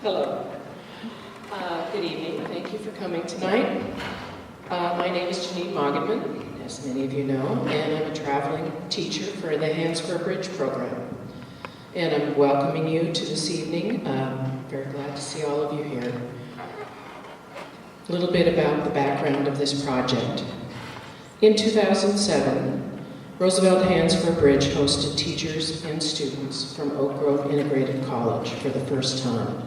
Hello. Good evening. Thank you for coming tonight. My name is Janine Moggetman, as many of you know, and I'm a traveling teacher for the Hands for a Bridge program. And I'm welcoming you to this evening. Very glad to see all of you here. A little bit about the background of this project. In 2007, Roosevelt Hands for a Bridge hosted teachers and students from Oak Grove Integrated College for the first time.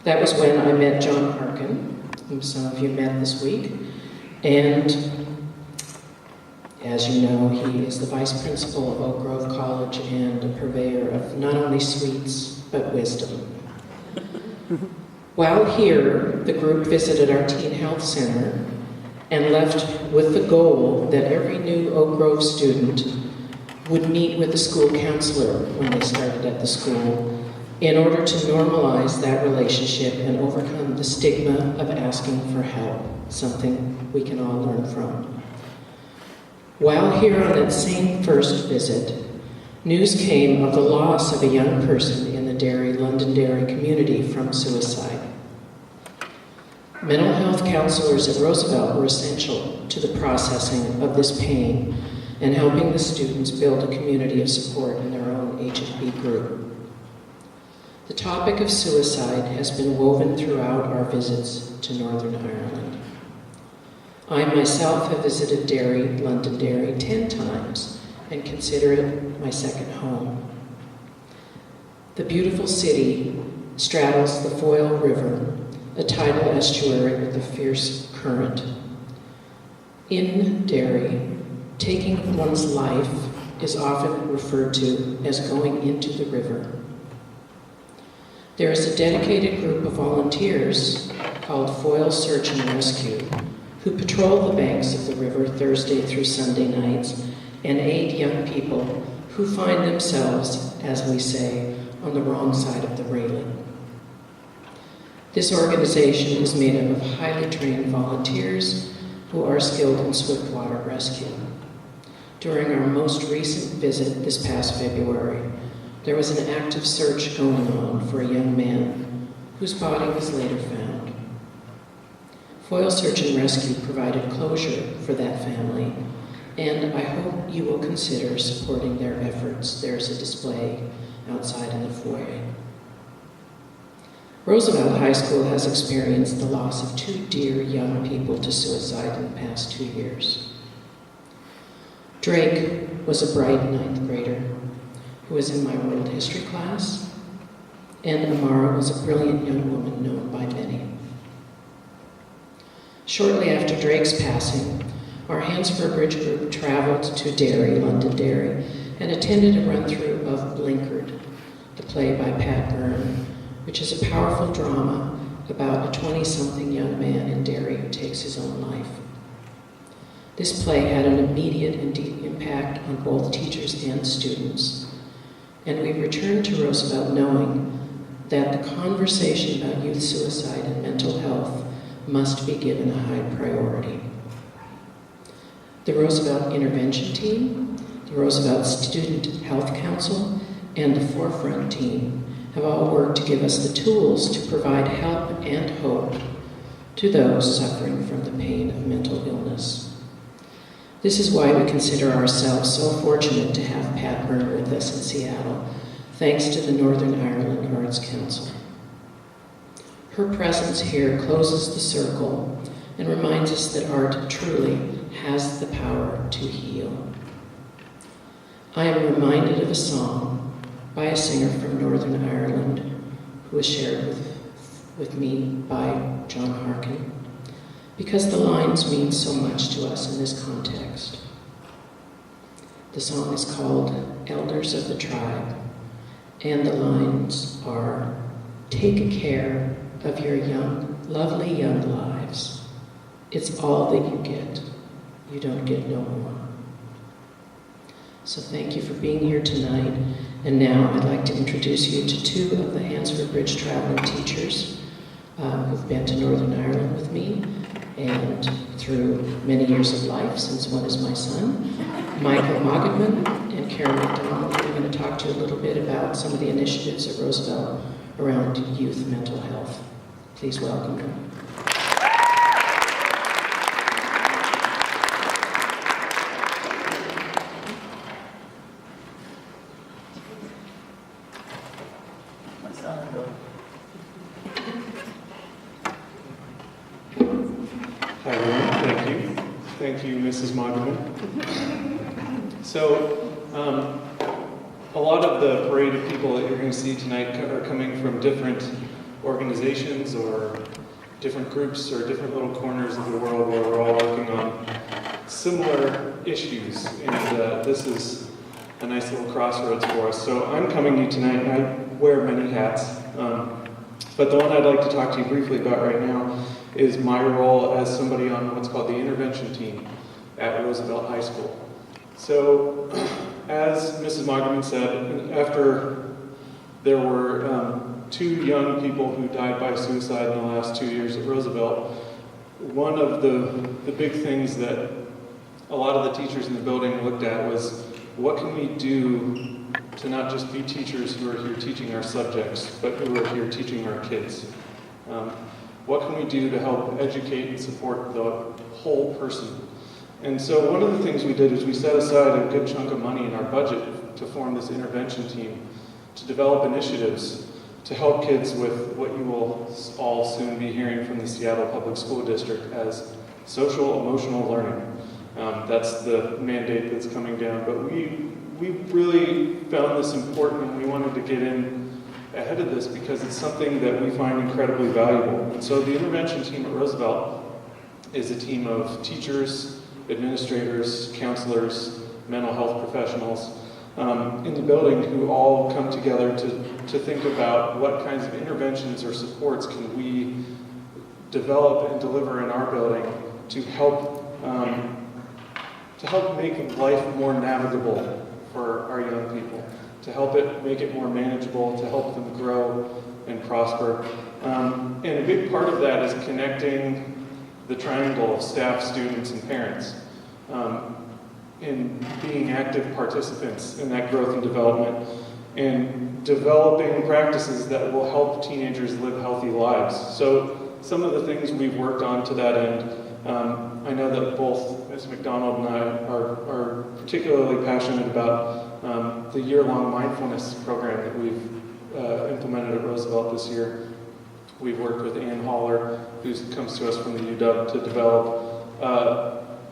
That was when I met John Harkin, whom some of you met this week, and as you know, he is the vice principal of Oak Grove College and a purveyor of not only sweets, but wisdom. While here, the group visited our Teen Health Center and left with the goal that every new Oak Grove student would meet with the school counselor when they started at the school in order to normalize that relationship and overcome the stigma of asking for help, something we can all learn from. While here on that same first visit, news came of the loss of a young person in the Londonderry community from suicide. Mental health counselors at Roosevelt were essential to the processing of this pain and helping the students build a community of support in their own HFB group. The topic of suicide has been woven throughout our visits to Northern Ireland. I myself have visited Londonderry 10 times and consider it my second home. The beautiful city straddles the Foyle River, a tidal estuary with a fierce current. In Derry, taking one's life is often referred to as going into the river. There is a dedicated group of volunteers called Foyle Search and Rescue who patrol the banks of the river Thursday through Sunday nights and aid young people who find themselves, as we say, on the wrong side of the railing. This organization is made up of highly trained volunteers who are skilled in swiftwater rescue. During our most recent visit this past February, there was an active search going on for a young man whose body was later found. Foyle Search and Rescue provided closure for that family, and I hope you will consider supporting their efforts. There's a display outside in the foyer. Roosevelt High School has experienced the loss of 2 dear young people to suicide in the past 2 years. Drake was a bright 9th grader who was in my world history class, and Amara was a brilliant young woman known by many. Shortly after Drake's passing, our Hands for a Bridge group traveled to Londonderry, and attended a run-through of Blinkered, the play by Pat Byrne, which is a powerful drama about a 20-something young man in Derry who takes his own life. This play had an immediate and deep impact on both teachers and students, and we returned to Roosevelt knowing that the conversation about youth suicide and mental health must be given a high priority. The Roosevelt Intervention Team, the Roosevelt Student Health Council, and the Forefront Team have all worked to give us the tools to provide help and hope to those suffering from the pain of mental illness. This is why we consider ourselves so fortunate to have Pat Byrne with us in Seattle, thanks to the Northern Ireland Arts Council. Her presence here closes the circle and reminds us that art truly has the power to heal. I am reminded of a song by a singer from Northern Ireland who was shared with me by John Harkin, because the lines mean so much to us in this context. The song is called Elders of the Tribe, and the lines are, "Take care of your lovely young lives. It's all that you get. You don't get no more." So thank you for being here tonight. And now I'd like to introduce you to 2 of the Hands for a Bridge traveling teachers who've been to Northern Ireland with me and through many years of life, since one is my son, Michael Moggetman and Karen McDonald. We're going to talk to you a little bit about some of the initiatives that Roosevelt around youth mental health. Please welcome them. Hi everyone, thank you. Thank you, Mrs. Moggerman. So, a lot of the parade of people that you're going to see tonight are coming from different organizations or different groups or different little corners of the world where we're all working on similar issues, and this is a nice little crossroads for us. So I'm coming to you tonight, and I wear many hats, but the one I'd like to talk to you briefly about right now is my role as somebody on what's called the intervention team at Roosevelt High School. So, as Mrs. Moggerman said, after there were 2 young people who died by suicide in the last 2 years at Roosevelt, one of the big things that a lot of the teachers in the building looked at was, what can we do to not just be teachers who are here teaching our subjects, but who are here teaching our kids? What can we do to help educate and support the whole person? And so one of the things we did is we set aside a good chunk of money in our budget to form this intervention team, to develop initiatives to help kids with what you will all soon be hearing from the Seattle Public School District as social emotional learning. That's the mandate that's coming down, but we really found this important, and we wanted to get in ahead of this because it's something that we find incredibly valuable. And so the intervention team at Roosevelt is a team of teachers, administrators, counselors, mental health professionals in the building who all come together to think about what kinds of interventions or supports can we develop and deliver in our building to help make life more navigable for our young people, to help make it more manageable, to help them grow and prosper. And a big part of that is connecting the triangle of staff, students, and parents in being active participants in that growth and development, and developing practices that will help teenagers live healthy lives. So some of the things we've worked on to that end, I know that both Ms. McDonald and I are particularly passionate about the year-long mindfulness program that we've implemented at Roosevelt this year. We've worked with Ann Haller, who comes to us from the UW, to develop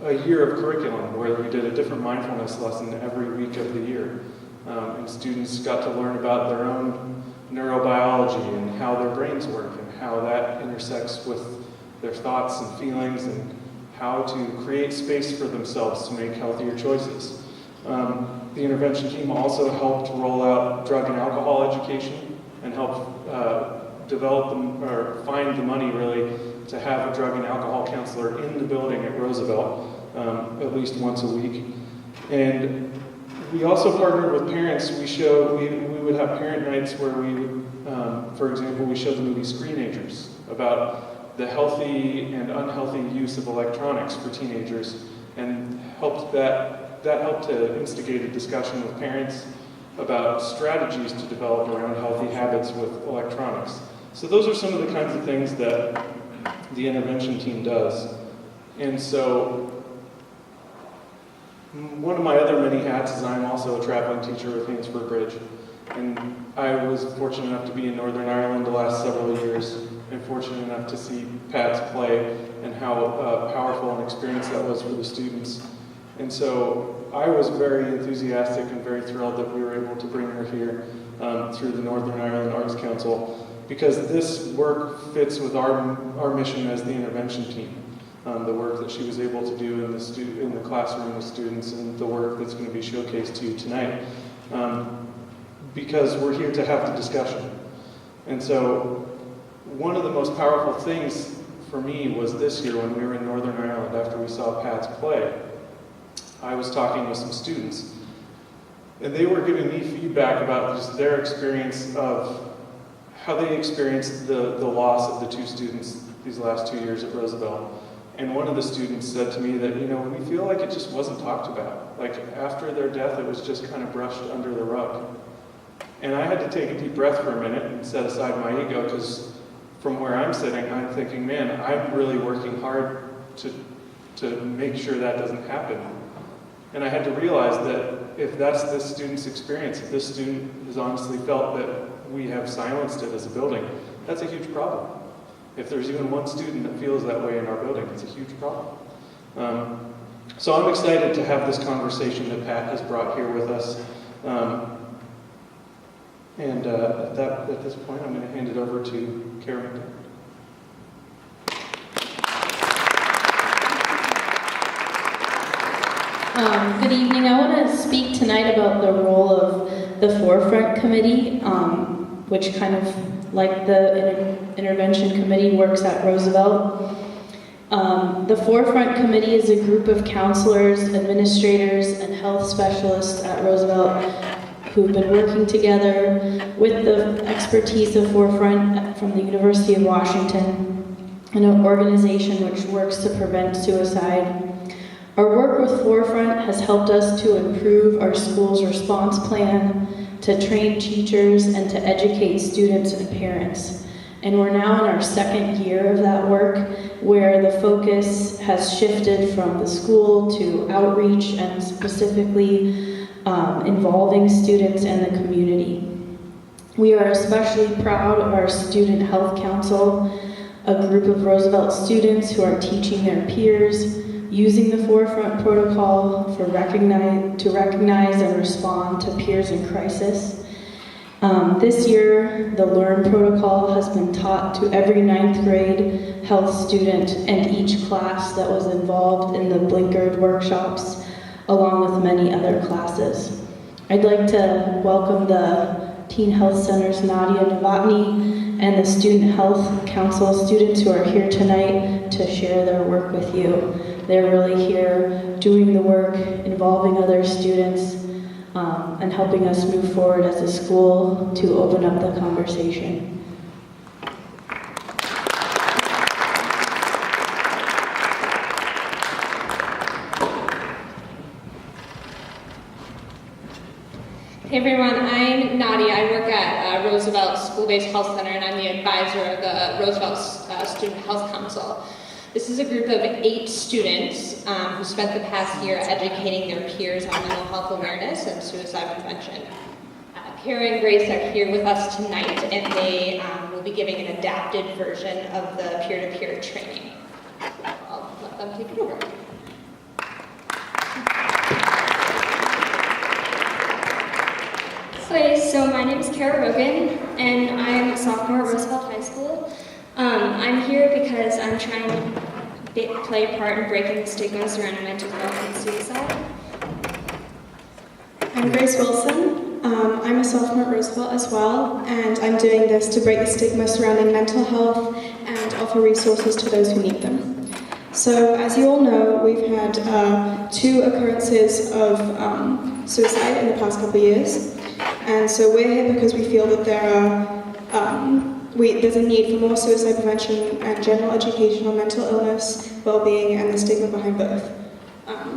a year of curriculum where we did a different mindfulness lesson every week of the year. And students got to learn about their own neurobiology and how their brains work and how that intersects with their thoughts and feelings and how to create space for themselves to make healthier choices. The intervention team also helped roll out drug and alcohol education and help develop them, or find the money really, to have a drug and alcohol counselor in the building at Roosevelt at least once a week. And we also partnered with parents. We would have parent nights where we would, for example, we showed the movie Screenagers about the healthy and unhealthy use of electronics for teenagers, and that helped to instigate a discussion with parents about strategies to develop around healthy habits with electronics. So those are some of the kinds of things that the intervention team does. And so one of my other many hats is I'm also a traveling teacher with Hansford Bridge. And I was fortunate enough to be in Northern Ireland the last several years, and fortunate enough to see Pat's play and how powerful an experience that was for the students. And so I was very enthusiastic and very thrilled that we were able to bring her here through the Northern Ireland Arts Council, because this work fits with our mission as the intervention team. The work that she was able to do in the classroom with students, and the work that's going to be showcased to you tonight, because we're here to have the discussion. And so one of the most powerful things for me was this year when we were in Northern Ireland after we saw Pat's play. I was talking with some students, and they were giving me feedback about just their experience of how they experienced the loss of the 2 students these last 2 years at Roosevelt. And one of the students said to me that, we feel like it just wasn't talked about. Like after their death, it was just kind of brushed under the rug. And I had to take a deep breath for a minute and set aside my ego, because from where I'm sitting, I'm thinking, man, I'm really working hard to make sure that doesn't happen. And I had to realize that if that's this student's experience, if this student has honestly felt that we have silenced it as a building, that's a huge problem. If there's even one student that feels that way in our building, it's a huge problem. So I'm excited to have this conversation that Pat has brought here with us. At this point, I'm going to hand it over to Kara McDonald. Good evening. I want to speak tonight about the role of the Forefront Committee, which kind of, like the Intervention Committee, works at Roosevelt. The Forefront Committee is a group of counselors, administrators, and health specialists at Roosevelt who've been working together with the expertise of Forefront from the University of Washington, an organization which works to prevent suicide. Our work with Forefront has helped us to improve our school's response plan, to train teachers, and to educate students and parents. And we're now in our second year of that work, where the focus has shifted from the school to outreach and specifically involving students and the community. We are especially proud of our Student Health Council, a group of Roosevelt students who are teaching their peers, using the Forefront Protocol to recognize and respond to peers in crisis. This year, the LEARN protocol has been taught to every 9th grade health student and each class that was involved in the Blinkard workshops, along with many other classes. I'd like to welcome the Teen Health Center's Nadia Novotny and the Student Health Council students who are here tonight to share their work with you. They're really here doing the work, involving other students, and helping us move forward as a school to open up the conversation. Hey everyone, I'm Nadia. I work at Roosevelt School-Based Health Center, and I'm the advisor of the Roosevelt Student Health Council. This is a group of 8 students who spent the past year educating their peers on mental health awareness and suicide prevention. Kara and Grace are here with us tonight, and they will be giving an adapted version of the peer-to-peer training. I'll let them take it over. Okay, so my name is Kara Rogan, and I'm a sophomore at Roosevelt High School. I'm here because I'm trying to play a part in breaking the stigma surrounding mental health and suicide. I'm Grace Wilson. I'm a sophomore at Roosevelt as well, and I'm doing this to break the stigma surrounding mental health and offer resources to those who need them. So, as you all know, we've had 2 occurrences of suicide in the past couple of years. And so we're here because we feel that there's a need for more suicide prevention and general education on mental illness, well-being, and the stigma behind both.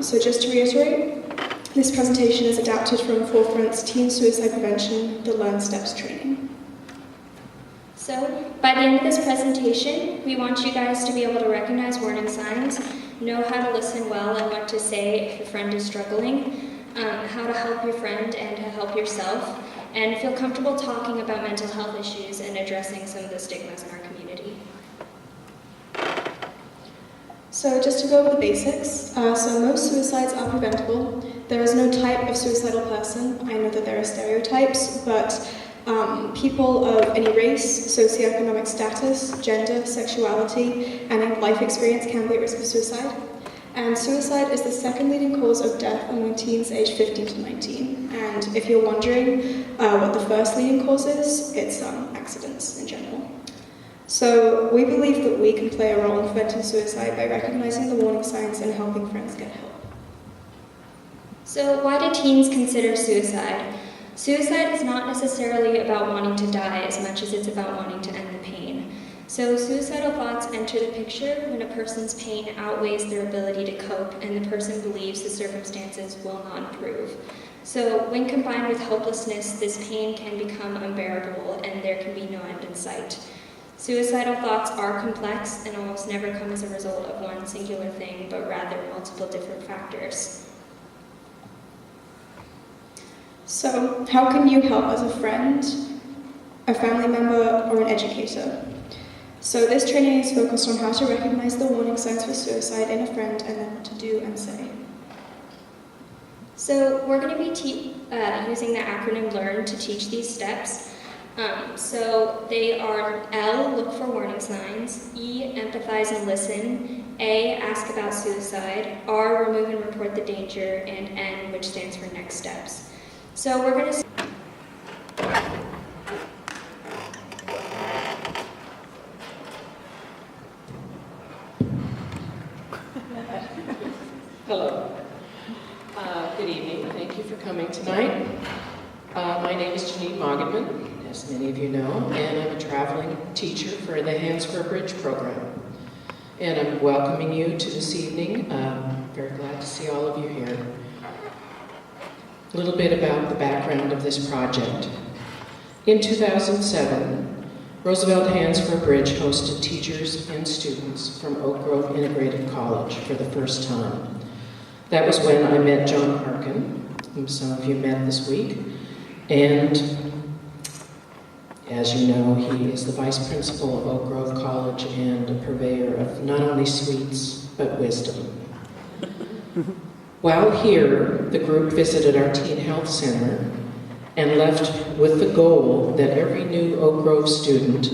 So just to reiterate, this presentation is adapted from Forefront's Teen Suicide Prevention, the Learn Steps training. So, by the end of this presentation, we want you guys to be able to recognize warning signs, know how to listen well and what to say if your friend is struggling, how to help your friend and to help yourself, and feel comfortable talking about mental health issues and addressing some of the stigmas in our community. So just to go over the basics, so most suicides are preventable. There is no type of suicidal person. I know that there are stereotypes, but people of any race, socioeconomic status, gender, sexuality, and life experience can be at risk of suicide. And suicide is the 2nd leading cause of death among teens aged 15 to 19. And if you're wondering what the 1st leading cause is, it's accidents in general. So we believe that we can play a role in preventing suicide by recognizing the warning signs and helping friends get help. So why do teens consider suicide? Suicide is not necessarily about wanting to die as much as it's about wanting to end the pain. So suicidal thoughts enter the picture when a person's pain outweighs their ability to cope and the person believes the circumstances will not improve. So when combined with hopelessness, this pain can become unbearable and there can be no end in sight. Suicidal thoughts are complex and almost never come as a result of one singular thing, but rather multiple different factors. So, how can you help as a friend, a family member, or an educator? So this training is focused on how to recognize the warning signs for suicide in a friend and then what to do and say. So we're going to be using the acronym LEARN to teach these steps. So they are L, look for warning signs, E, empathize and listen, A, ask about suicide, R, remove and report the danger, and N, which stands for next steps. So we're going to Hello. Good evening. Thank you for coming tonight. My name is Janine Moggenman, as many of you know, and I'm a traveling teacher for the Hands for a Bridge program. And I'm welcoming you to this evening. Very glad to see all of you here. A little bit about the background of this project. In 2007, Roosevelt Hands for a Bridge hosted teachers and students from Oak Grove Integrated College for the first time. That was when I met John Harkin, whom some of you met this week, and as you know, he is the vice principal of Oak Grove College and a purveyor of not only sweets, but wisdom. While here, the group visited our teen health center and left with the goal that every new Oak Grove student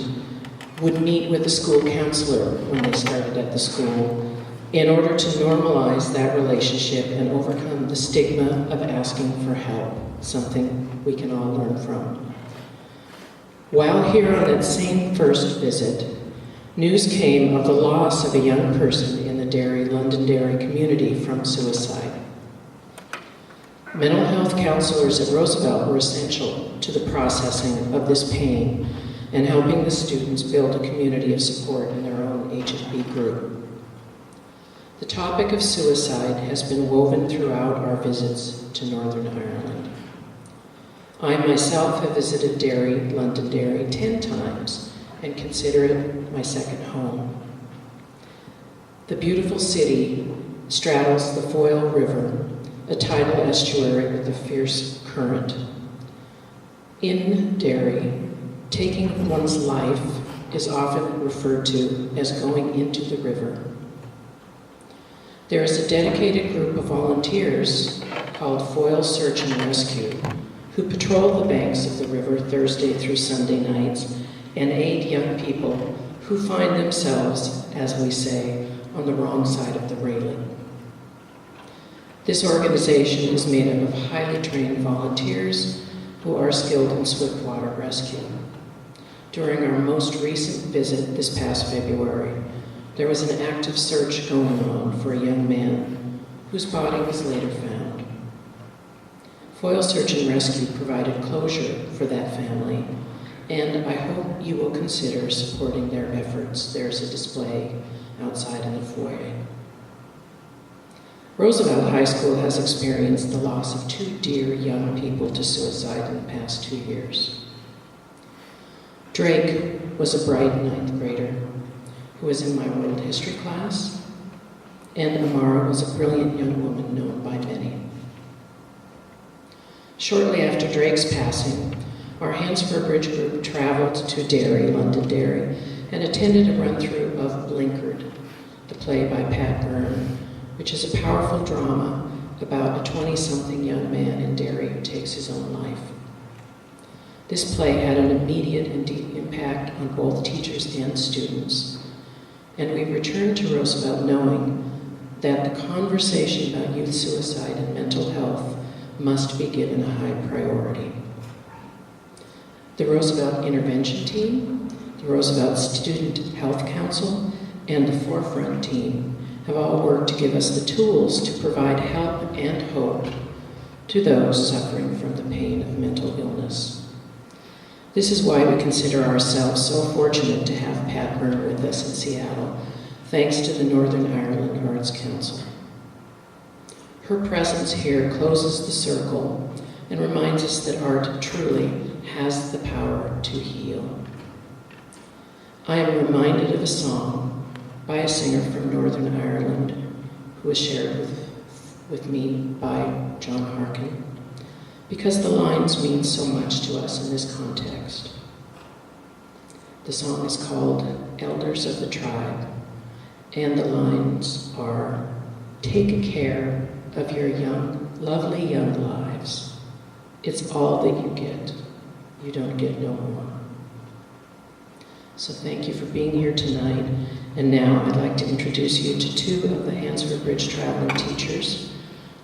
would meet with the school counselor when they started at the school in order to normalize that relationship and overcome the stigma of asking for help, something we can all learn from. While here on that same first visit, news came of the loss of a young person in the Londonderry community from suicide. Mental health counselors at Roosevelt were essential to the processing of this pain and helping the students build a community of support in their own H&B group. The topic of suicide has been woven throughout our visits to Northern Ireland. I myself have visited Londonderry 10 times and consider it my second home. The beautiful city straddles the Foyle River, a tidal estuary with a fierce current. In Derry, taking one's life is often referred to as going into the river. There is a dedicated group of volunteers called Foyle Search and Rescue who patrol the banks of the river Thursday through Sunday nights and aid young people who find themselves, as we say, on the wrong side of the railing. This organization is made up of highly trained volunteers who are skilled in swiftwater rescue. During our most recent visit this past February, there was an active search going on for a young man whose body was later found. Foyle Search and Rescue provided closure for that family, and I hope you will consider supporting their efforts. There's a display outside in the foyer. Roosevelt High School has experienced the loss of 2 dear young people to suicide in the past 2 years. Drake was a bright 9th grader who was in my world history class, and Amara was a brilliant young woman known by many. Shortly after Drake's passing, our Hands for a Bridge group traveled to Derry, Londonderry, and attended a run-through of Blinkard, the play by Pat Byrne, which is a powerful drama about a 20-something young man in Derry who takes his own life. This play had an immediate and deep impact on both teachers and students, and we returned to Roosevelt knowing that the conversation about youth suicide and mental health must be given a high priority. The Roosevelt Intervention Team, the Roosevelt Student Health Council, and the Forefront team have all worked to give us the tools to provide help and hope to those suffering from the pain of mental illness. This is why we consider ourselves so fortunate to have Pat Byrne with us in Seattle, thanks to the Northern Ireland Arts Council. Her presence here closes the circle and reminds us that art truly has the power to heal. I am reminded of a song by a singer from Northern Ireland who was shared with me by John Harkin, because the lines mean so much to us in this context. The song is called Elders of the Tribe, and the lines are, "Take care of your young, lovely young lives. It's all that you get. You don't get no more." So thank you for being here tonight. And now I'd like to introduce you to two of the Hansford Bridge traveling teachers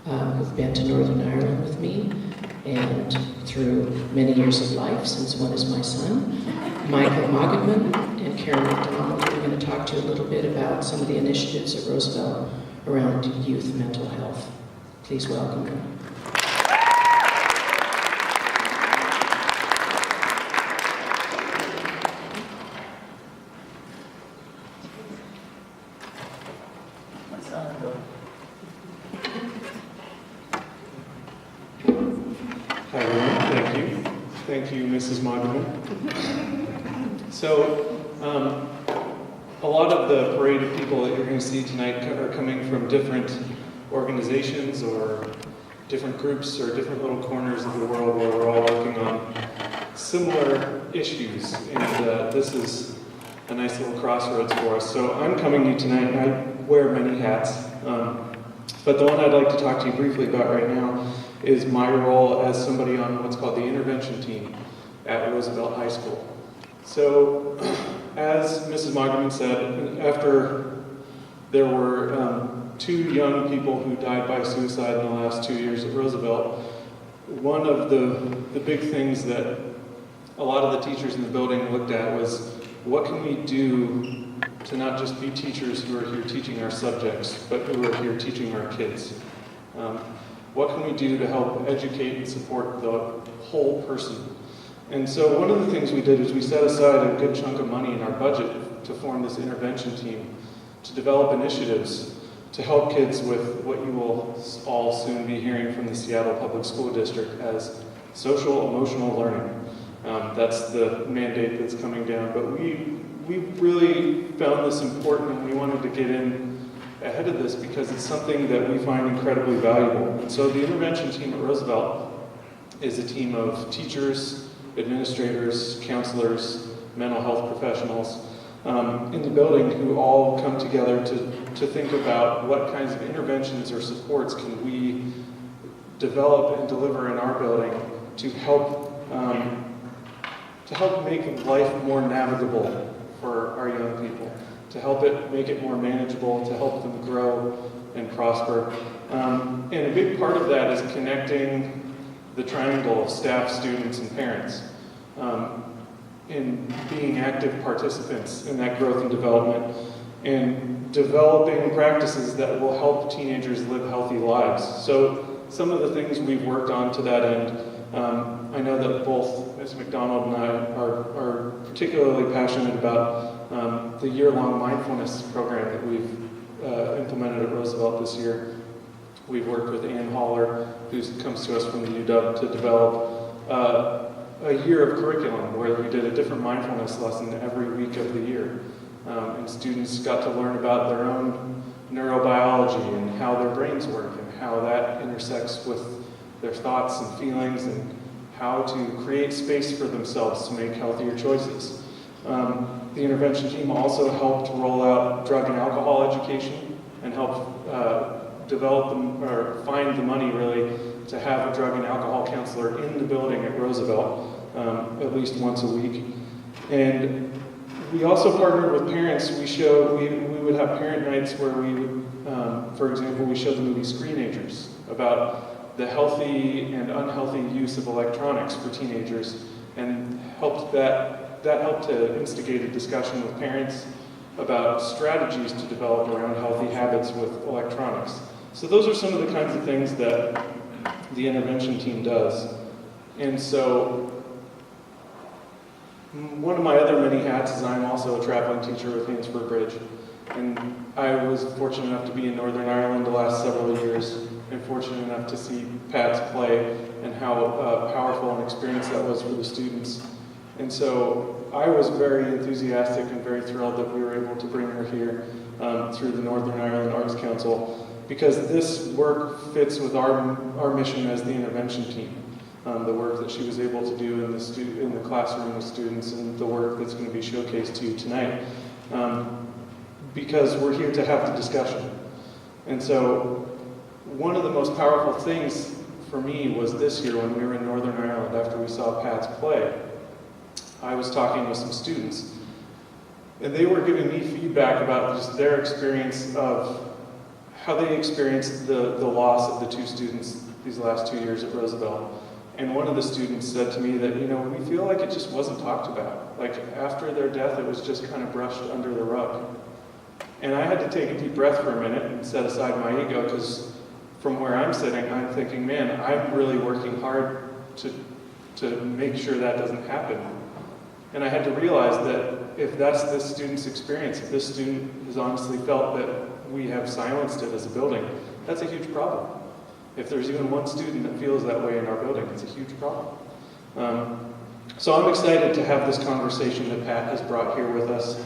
who've been to Northern Ireland with me and through many years of life, since one is my son, Michael Moggetman and Karen McDonald. We're going to talk to you a little bit about some of the initiatives at Roosevelt around youth mental health. Please welcome them. Hi everyone, thank you. Thank you, Mrs. Moggerman. So, a lot of the parade of people that you're going to see tonight are coming from different organizations or different groups or different little corners of the world where we're all working on similar issues. And this is a nice little crossroads for us. So I'm coming to you tonight, and I wear many hats. But the one I'd like to talk to you briefly about right now is my role as somebody on what's called the intervention team at Roosevelt High School. So, as Mrs. Moggerman said, after there were 2 young people who died by suicide in the last 2 years at Roosevelt, one of the big things that a lot of the teachers in the building looked at was, what can we do to not just be teachers who are here teaching our subjects, but who are here teaching our kids? What can we do to help educate and support the whole person? And so one of the things we did is we set aside a good chunk of money in our budget to form this intervention team, to develop initiatives to help kids with what you will all soon be hearing from the Seattle Public School District as social emotional learning. That's the mandate that's coming down. But we really found this important, and we wanted to get in ahead of this because it's something that we find incredibly valuable. And so the intervention team at Roosevelt is a team of teachers, administrators, counselors, mental health professionals in the building who all come together to think about what kinds of interventions or supports can we develop and deliver in our building to help make life more navigable for our young people, to help it make it more manageable, to help them grow and prosper. And a big part of that is connecting the triangle of staff, students, and parents in being active participants in that growth and development, and developing practices that will help teenagers live healthy lives. So some of the things we've worked on to that end, I know that both Ms. McDonald and I are particularly passionate about the year-long mindfulness program that we've implemented at Roosevelt this year. We've worked with Ann Haller, who comes to us from the UW, to develop a year of curriculum where we did a different mindfulness lesson every week of the year. And students got to learn about their own neurobiology and how their brains work and how that intersects with their thoughts and feelings and how to create space for themselves to make healthier choices. The intervention team also helped roll out drug and alcohol education and help develop them, or find the money really, to have a drug and alcohol counselor in the building at Roosevelt at least once a week. And we also partnered with parents. We would have parent nights where we would, for example, we showed the movie Screenagers about the healthy and unhealthy use of electronics for teenagers, and that helped to instigate a discussion with parents about strategies to develop around healthy habits with electronics. So those are some of the kinds of things that the intervention team does. And so One of my other many hats is I'm also a traveling teacher with Hands for a Bridge. And I was fortunate enough to be in Northern Ireland the last several years, and fortunate enough to see Pat's play and how powerful an experience that was for the students. And so I was very enthusiastic and very thrilled that we were able to bring her here through the Northern Ireland Arts Council, because this work fits with our mission as the intervention team. The work that she was able to do in the classroom with students, and the work that's going to be showcased to you tonight. Because we're here to have the discussion. And so one of the most powerful things for me was this year when we were in Northern Ireland after we saw Pat's play. I was talking with some students, and they were giving me feedback about just their experience of how they experienced the loss of the two students these last 2 years at Roosevelt. And one of the students said to me that, we feel like it just wasn't talked about. Like after their death, it was just kind of brushed under the rug. And I had to take a deep breath for a minute and set aside my ego, because from where I'm sitting, I'm thinking, man, I'm really working hard to make sure that doesn't happen. And I had to realize that if that's this student's experience, if this student has honestly felt that we have silenced it as a building, that's a huge problem. If there's even one student that feels that way in our building, it's a huge problem. So I'm excited to have this conversation that Pat has brought here with us.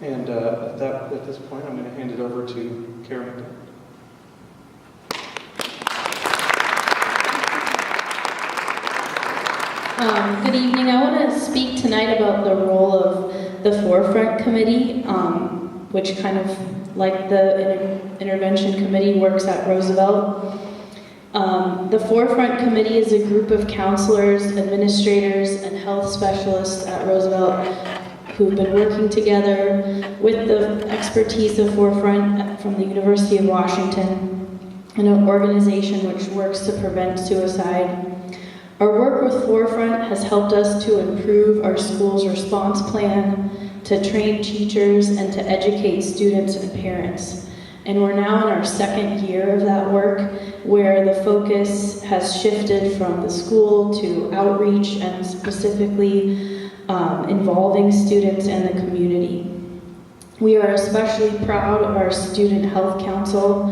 And at this point, I'm going to hand it over to Karen McDonald. Good evening. I want to speak tonight about the role of the Forefront Committee, which kind of, like the Intervention Committee, works at Roosevelt. The Forefront Committee is a group of counselors, administrators, and health specialists at Roosevelt who've been working together with the expertise of Forefront from the University of Washington, an organization which works to prevent suicide. Our work with Forefront has helped us to improve our school's response plan, to train teachers, and to educate students and parents. And we're now in our second year of that work, where the focus has shifted from the school to outreach and specifically involving students and the community. We are especially proud of our Student Health Council,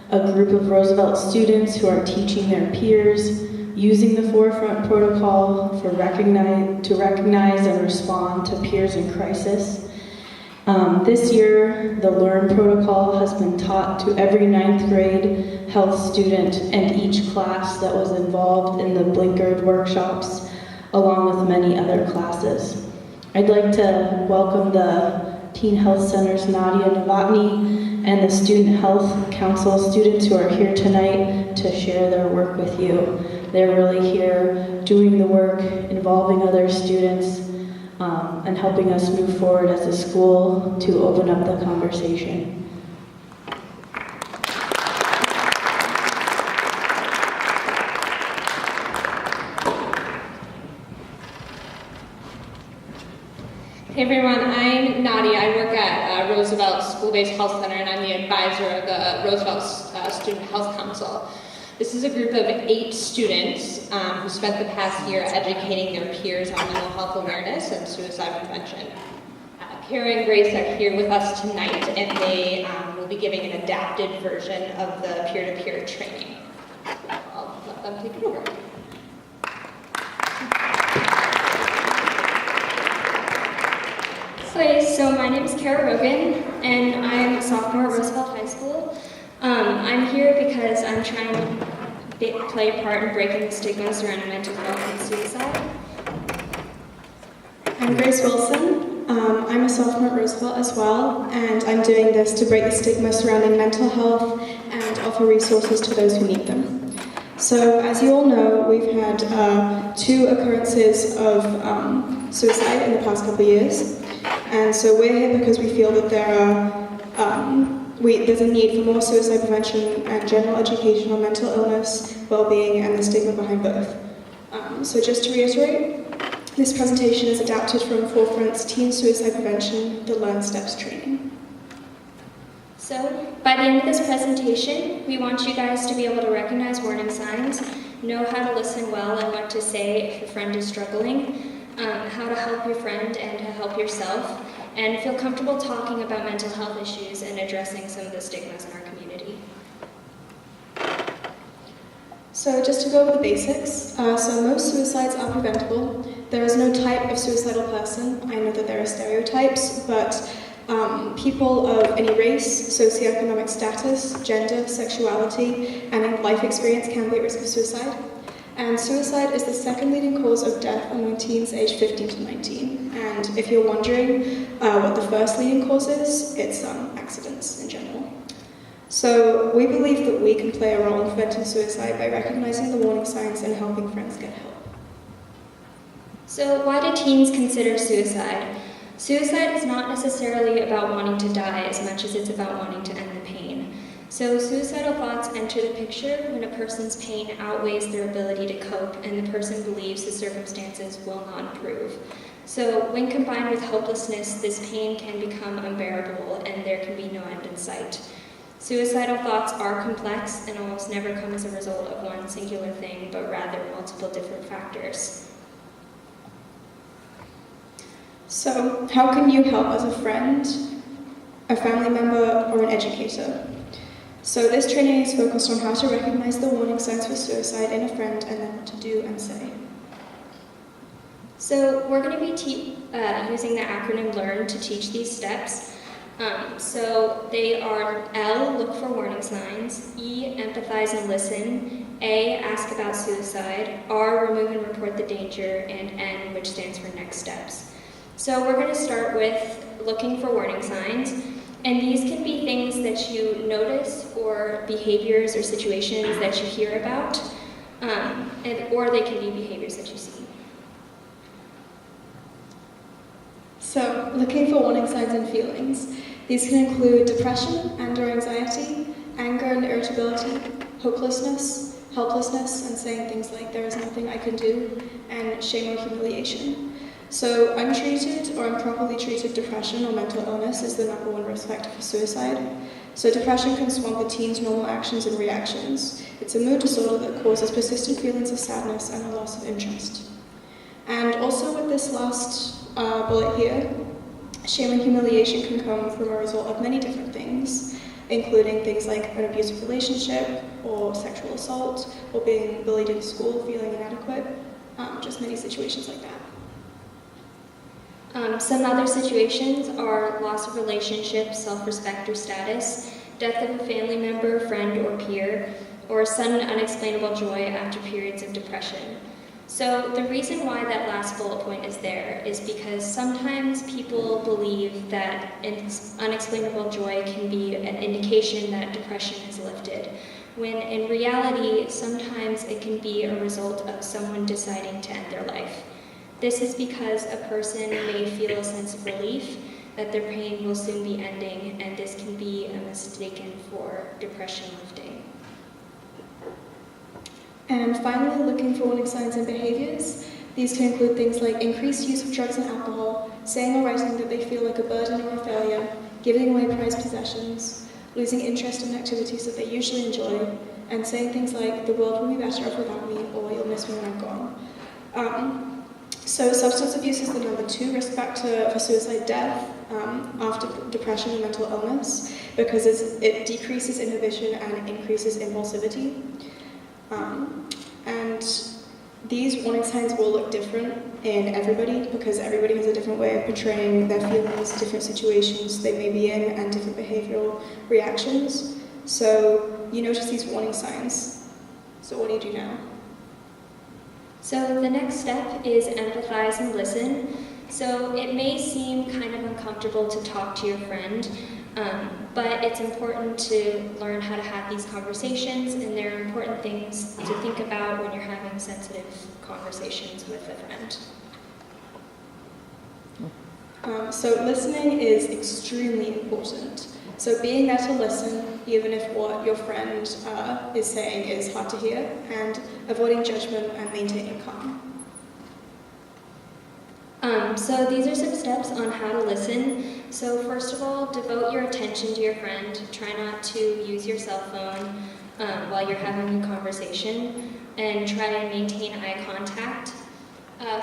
a group of Roosevelt students who are teaching their peers, using the Forefront protocol to recognize and respond to peers in crisis. This year, the LEARN protocol has been taught to every 9th grade health student and each class that was involved in the Blinkard workshops, along with many other classes. I'd like to welcome the Teen Health Center's Nadia Novotny and the Student Health Council students who are here tonight to share their work with you. They're really here doing the work, involving other students, and helping us move forward as a school to open up the conversation. Hey everyone, I'm Nadia. I work at Roosevelt School-Based Health Center, and I'm the advisor of the Roosevelt Student Health Council. This is a group of 8 students who spent the past year educating their peers on mental health awareness and suicide prevention. Kara and Grace are here with us tonight, and they will be giving an adapted version of the peer-to-peer training. I'll let them take it over. Hi, so my name is Kara Rogan, and I'm a sophomore at Roosevelt High School. I'm here because I'm trying to play a part in breaking the stigma surrounding mental health and suicide. I'm Grace Wilson. I'm a sophomore at Roosevelt as well, and I'm doing this to break the stigma surrounding mental health and offer resources to those who need them. So, as you all know, we've had 2 occurrences of suicide in the past couple of years. And so we're here because we feel that there's a need for more suicide prevention and general education on mental illness, well-being, and the stigma behind both. So just to reiterate, this presentation is adapted from Forefront's Teen Suicide Prevention, the Learn Steps training. So, by the end of this presentation, we want you guys to be able to recognize warning signs, know how to listen well and what to say if a friend is struggling, how to help your friend and to help yourself, and feel comfortable talking about mental health issues and addressing some of the stigmas in our community. So just to go over the basics, so most suicides are preventable. There is no type of suicidal person. I know that there are stereotypes, but people of any race, socioeconomic status, gender, sexuality, and life experience can be at risk of suicide. And suicide is the second leading cause of death among teens aged 15 to 19. And if you're wondering what the first leading cause is, it's accidents in general. So we believe that we can play a role in preventing suicide by recognizing the warning signs and helping friends get help. So why do teens consider suicide? Suicide is not necessarily about wanting to die as much as it's about wanting to end the pain. So suicidal thoughts enter the picture when a person's pain outweighs their ability to cope and the person believes the circumstances will not improve. So when combined with hopelessness, this pain can become unbearable and there can be no end in sight. Suicidal thoughts are complex and almost never come as a result of one singular thing, but rather multiple different factors. So how can you help as a friend, a family member, or an educator? So this training is focused on how to recognize the warning signs for suicide in a friend and then what to do and say. So we're going to be using the acronym LEARN to teach these steps. So they are L, look for warning signs, E, empathize and listen, A, ask about suicide, R, remove and report the danger, and N, which stands for next steps. So we're going to start with looking for warning signs, and these can be things that you notice or behaviors or situations that you hear about, or they can be behaviors that you see. So, looking for warning signs and feelings. These can include depression and or anxiety, anger and irritability, hopelessness, helplessness, and saying things like, there is nothing I can do, and shame or humiliation. So, untreated or improperly treated depression or mental illness is the #1 risk factor for suicide. So, depression can swamp a teen's normal actions and reactions. It's a mood disorder that causes persistent feelings of sadness and a loss of interest. And also with this last bullet here, shame and humiliation can come from a result of many different things, including things like an abusive relationship, or sexual assault, or being bullied in school, feeling inadequate, just many situations like that. Some other situations are loss of relationship, self-respect or status, death of a family member, friend, or peer, or sudden unexplainable joy after periods of depression. So the reason why that last bullet point is there is because sometimes people believe that unexplainable joy can be an indication that depression has lifted, when in reality, sometimes it can be a result of someone deciding to end their life. This is because a person may feel a sense of relief that their pain will soon be ending, and this can be mistaken for depression lifting. And finally, looking for warning signs and behaviors. These can include things like increased use of drugs and alcohol, saying or writing that they feel like a burden or a failure, giving away prized possessions, losing interest in activities that they usually enjoy, and saying things like, the world will be better off without me, or you'll miss me when I'm gone. So substance abuse is the #2 risk factor for suicide death after depression and mental illness, because it decreases inhibition and increases impulsivity. And these warning signs will look different in everybody because everybody has a different way of portraying their feelings, different situations they may be in, and different behavioral reactions. So you notice these warning signs. So what do you do now? So the next step is empathize and listen. So it may seem kind of uncomfortable to talk to your friend, but it's important to learn how to have these conversations, and there are important things to think about when you're having sensitive conversations with a friend. So listening is extremely important. So being there to listen, even if what your friend is saying is hard to hear, and avoiding judgment and maintaining calm. So these are some steps on how to listen. So first of all, devote your attention to your friend. Try not to use your cell phone. while you're having a conversation, and try and maintain eye contact.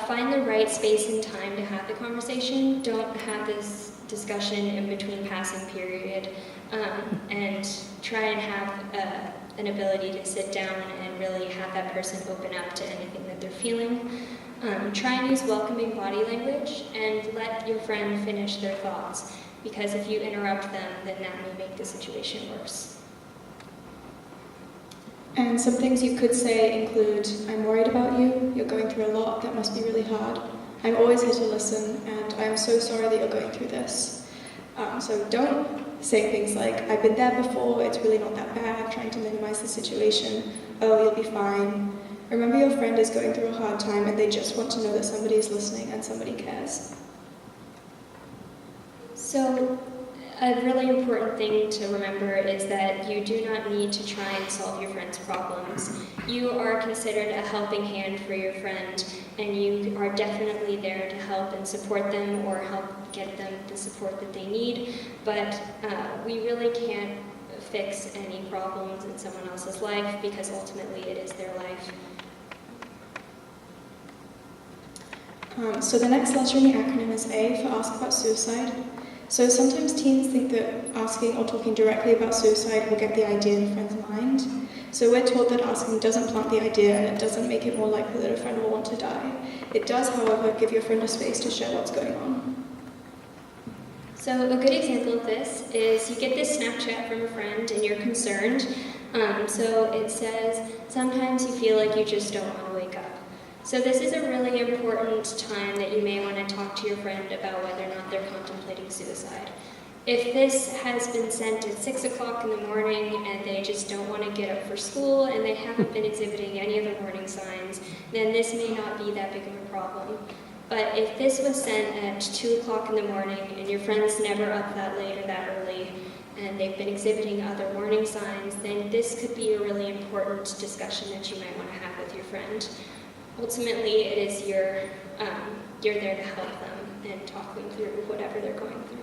Find the right space and time to have the conversation. Don't have this discussion in between passing period, and try and have an ability to sit down and really have that person open up to anything that they're feeling. Try and use welcoming body language and let your friend finish their thoughts, because if you interrupt them, then that may make the situation worse. And some things you could say include, I'm worried about you, you're going through a lot, that must be really hard. I'm always here to listen, and I'm so sorry that you're going through this. So don't say things like, I've been there before, it's really not that bad, trying to minimize the situation, oh, you'll be fine. Remember your friend is going through a hard time and they just want to know that somebody is listening and somebody cares. So, a really important thing to remember is that you do not need to try and solve your friend's problems. You are considered a helping hand for your friend, and you are definitely there to help and support them or help get them the support that they need, but we really can't fix any problems in someone else's life, because ultimately it is their life. So the next letter in the acronym is A for Ask About Suicide. So sometimes teens think that asking or talking directly about suicide will get the idea in a friend's mind. So we're taught that asking doesn't plant the idea and it doesn't make it more likely that a friend will want to die. It does, however, give your friend a space to share what's going on. So a good example of this is you get this Snapchat from a friend and you're concerned. So it says, sometimes you feel like you just don't want to wake up. So this is a really important time that you may want to talk to your friend about whether or not they're contemplating suicide. If this has been sent at 6 o'clock in the morning and they just don't want to get up for school and they haven't been exhibiting any of the warning signs, then this may not be that big of a problem. But if this was sent at 2 o'clock in the morning and your friend's never up that late or that early and they've been exhibiting other warning signs, then this could be a really important discussion that you might want to have with your friend. Ultimately, it is you're there to help them and talk them through whatever they're going through.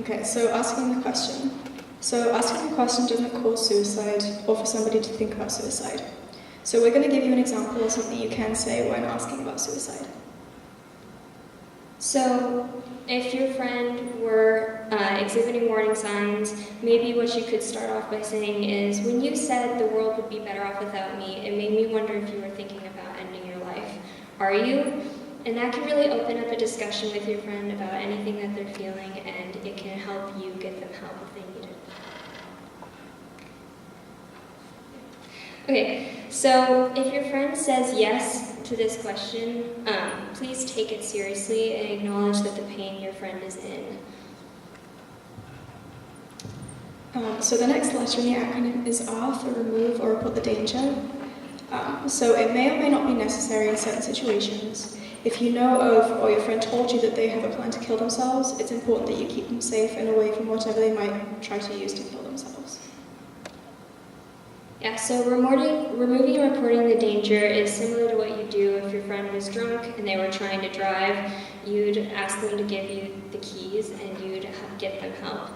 Okay, so asking the question. So asking the question doesn't cause suicide or for somebody to think about suicide. So we're going to give you an example of something you can say when asking about suicide. So, if your friend were exhibiting warning signs, maybe what you could start off by saying is, when you said the world would be better off without me, it made me wonder if you were thinking about ending your life. Are you? And that can really open up a discussion with your friend about anything that they're feeling, and it can help you get them help if they need it. Okay, so if your friend says yes to this question, please take it seriously and acknowledge that the pain your friend is in. So the next letter in the acronym is R for remove or report the danger. So it may or may not be necessary in certain situations. If you know of, or your friend told you that they have a plan to kill themselves, it's important that you keep them safe and away from whatever they might try to use to kill themselves. Yeah, so removing and reporting the danger is similar to what you do if your friend was drunk and they were trying to drive. You'd ask them to give you the keys and you'd get them help.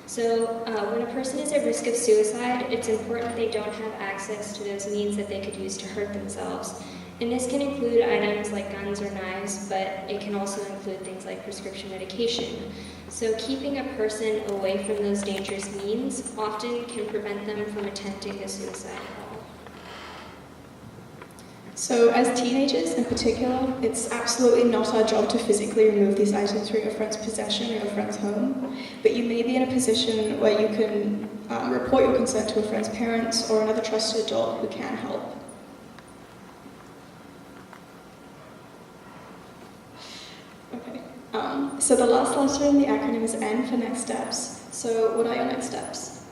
So when a person is at risk of suicide, it's important they don't have access to those means that they could use to hurt themselves. And this can include items like guns or knives, but it can also include things like prescription medication. So keeping a person away from those dangerous means often can prevent them from attempting a suicide at all. So as teenagers in particular, it's absolutely not our job to physically remove these items from your friend's possession or your friend's home, but you may be in a position where you can report your concern to a friend's parents or another trusted adult who can help. Okay. So the last letter in the acronym is N for next steps. So what are your next steps?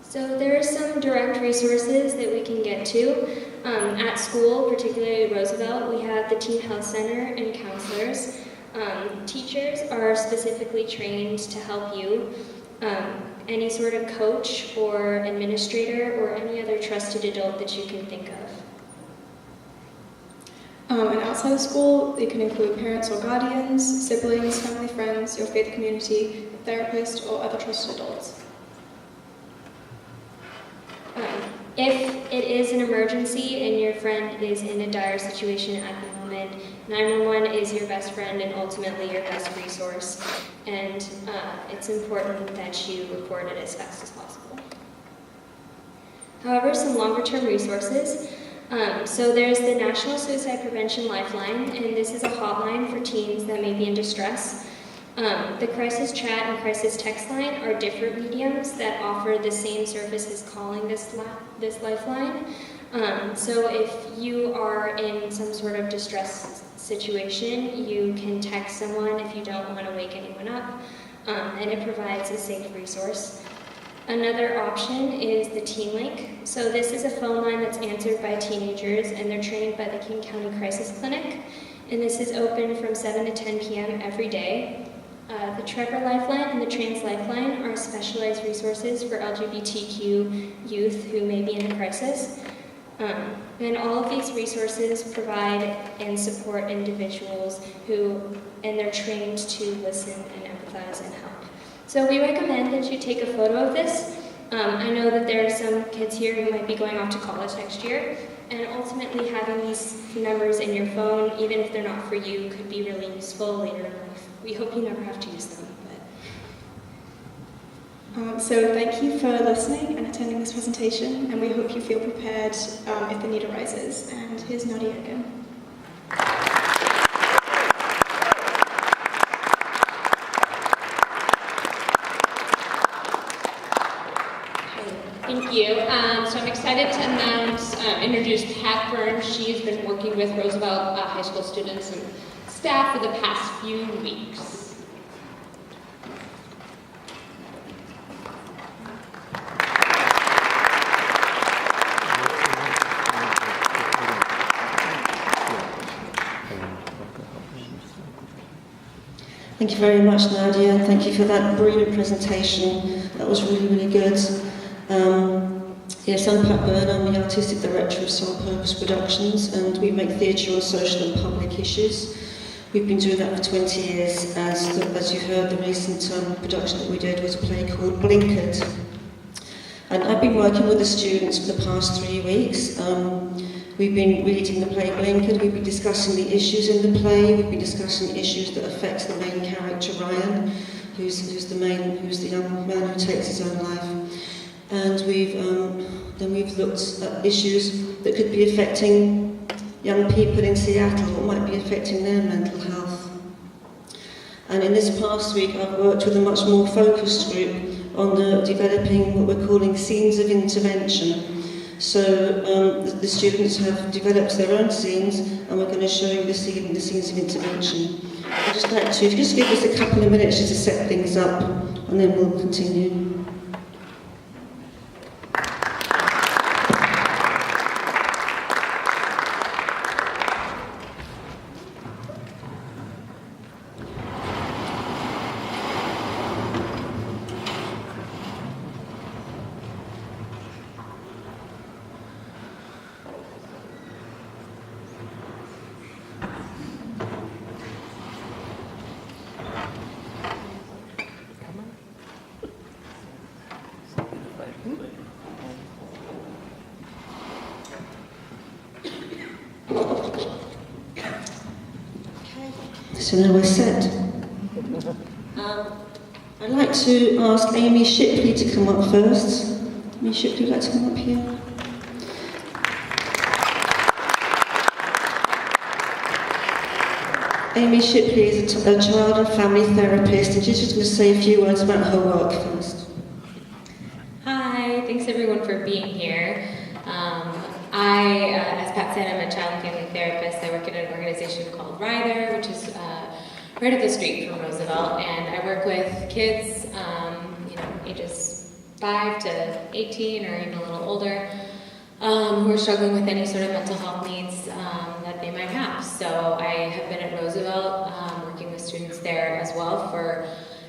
So there are some direct resources that we can get to. At school, particularly at Roosevelt, we have the Teen Health Center and counselors. Teachers are specifically trained to help you. Any sort of coach or administrator or any other trusted adult that you can think of. And outside of school, it can include parents or guardians, siblings, family, friends, your faith community, therapist, or other trusted adults. If it is an emergency and your friend is in a dire situation at the moment, 911 is your best friend and ultimately your best resource, and it's important that you report it as fast as possible. However, some longer-term resources. So there's the National Suicide Prevention Lifeline, and this is a hotline for teens that may be in distress. The crisis chat and crisis text line are different mediums that offer the same service as calling this lifeline. So if you are in some sort of distress situation, you can text someone if you don't want to wake anyone up, and it provides a safe resource. Another option is the Teen Link. So this is a phone line that's answered by teenagers, and they're trained by the King County Crisis Clinic, and this is open from 7 to 10 p.m. every day. The Trevor Lifeline and the Trans Lifeline are specialized resources for LGBTQ youth who may be in a crisis. And all of these resources provide and support individuals and they're trained to listen and empathize and help. So we recommend that you take a photo of this. I know that there are some kids here who might be going off to college next year, and ultimately having these numbers in your phone, even if they're not for you, could be really useful later in life. We hope you never have to use them. So thank you for listening and attending this presentation, and we hope you feel prepared if the need arises. And here's Nadia again. Thank you. So I'm excited to introduce Pat Burns. She's been working with Roosevelt High School students and staff for the past few weeks. Thank you very much, Nadia. Thank you for that brilliant presentation. That was really, really good. Yes, I'm Pat Byrne. I'm the Artistic Director of Soul Purpose Productions, and we make theatre on social and public issues. We've been doing that for 20 years. As you heard, the recent production that we did was a play called Blinkered. And I've been working with the students for the past 3 weeks. We've been reading the play Blinkered, we've been discussing the issues in the play, we've been discussing issues that affect the main character, Ryan, who's the young man who takes his own life. And we've looked at issues that could be affecting young people in Seattle, or might be affecting their mental health. And in this past week, I've worked with a much more focused group on developing what we're calling scenes of intervention. So the students have developed their own scenes, and we're going to show you the scenes of intervention. I'd just like to, if you just give us a couple of minutes just to set things up, and then we'll continue. So now we're set. I'd like to ask Amy Shipley to come up first. Amy Shipley, would like to come up here? Amy Shipley is a child and family therapist, and she's just going to say a few words about her work first. Hi, thanks everyone for being here. As Pat said, I'm a child and family therapist. I work at an organization called Ryther, which is right up the street from Roosevelt, and I work with kids, ages 5 to 18 or even a little older, who are struggling with any sort of mental health needs that they might have. So I have been at Roosevelt working with students there as well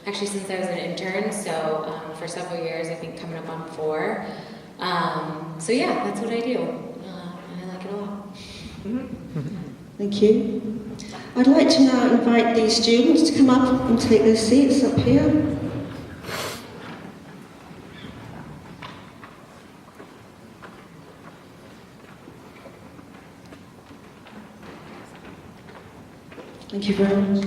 actually since I was an intern, so for several years, I think coming up on 4. So yeah, that's what I do, and I like it a lot. Thank you. I'd like to now invite these students to come up and take their seats up here. Thank you very much.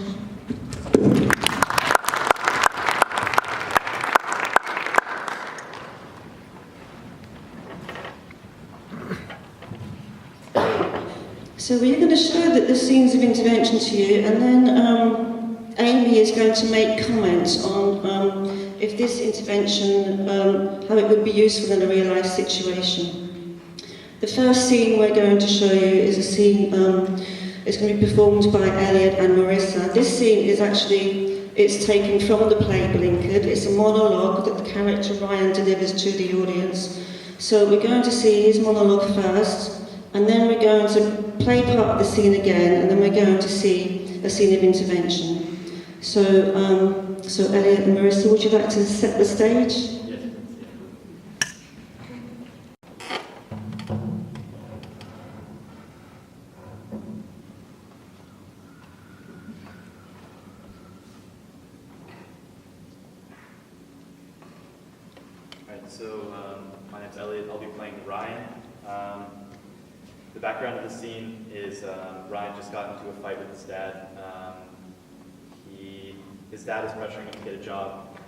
So we're going to show the scenes of intervention to you, and then Amy is going to make comments on if this intervention, how it would be useful in a real life situation. The first scene we're going to show you is a scene, it's going to be performed by Elliot and Marissa. This scene is actually, it's taken from the play Blinkered. It's a monologue that the character Ryan delivers to the audience. So we're going to see his monologue first, and then we're going to play part of the scene again, and then we're going to see a scene of intervention. So, Elliot and Marissa, would you like to set the stage? Yes. Alright, so my name's Elliot. I'll be playing Ryan. The background of the scene is Ryan just got into a fight with his dad. His dad is pressuring him to get a job.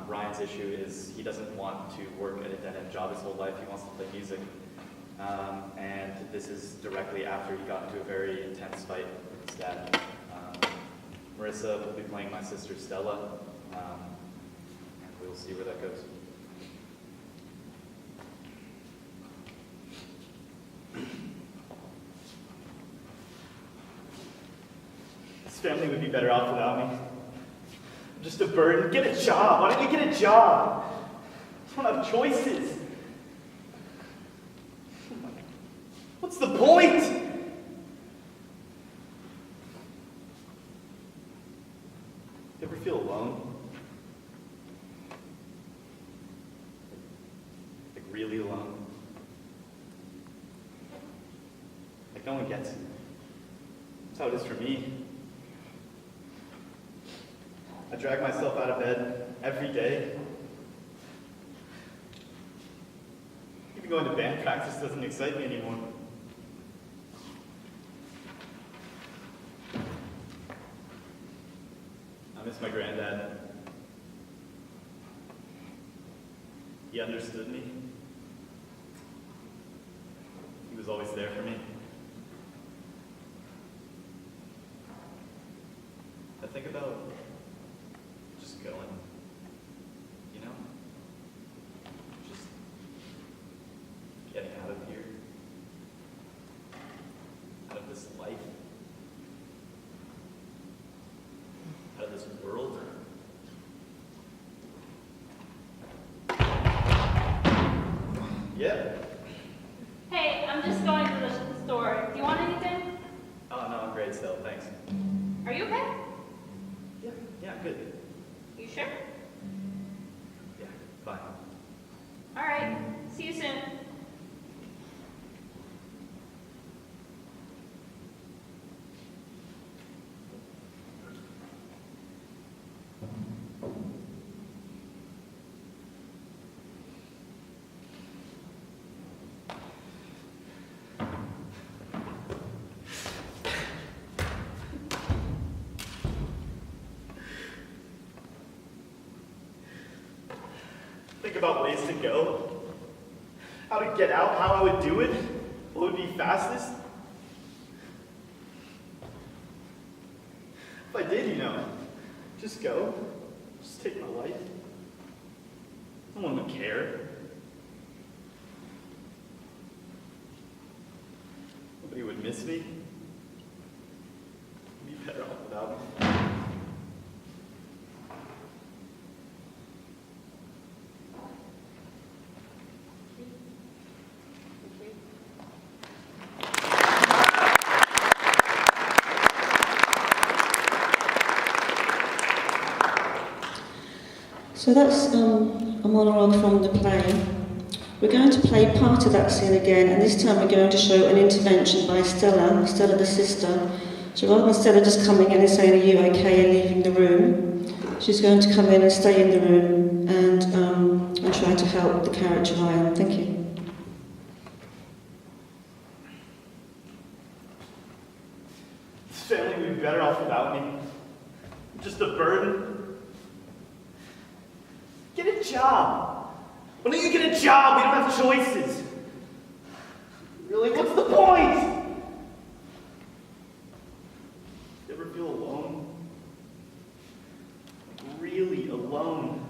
Ryan's issue is he doesn't want to work at a dead-end job his whole life. He wants to play music. And this is directly after he got into a very intense fight with his dad. Marissa will be playing my sister Stella, and we'll see where that goes. This family would be better off without me. I'm just a burden. Get a job. Why don't you get a job? I don't have choices. What's the point? You ever feel alone? Like really alone? Like no one gets you. That's how it is for me. I drag myself out of bed every day. Even going to band practice doesn't excite me anymore. I miss my granddad. He understood me. He was always there for me. I think about just going, you know? Just getting out of here. Out of this life. Out of this world. Yeah. Hey, I'm just going to the store. Do you want anything? Oh, no, I'm great still, thanks. Are you okay? Yeah, good. You sure? Yeah, fine. All right. See you soon. Think about ways to go, how to get out, how I would do it, what would be fastest. If I did, you know, just go, just take my life. No one would care. Nobody would miss me. I'd be better off without me. So that's a monologue from the play. We're going to play part of that scene again, and this time we're going to show an intervention by Stella, Stella the sister. So rather than Stella just coming in and saying, "Are you okay?" and leaving the room, she's going to come in and stay in the room and try to help the character Ryan. Thank you. This family would be better off just a burden. Get a job. When you get a job, we don't have choices. Really, what's the point? You ever feel alone? Like really alone?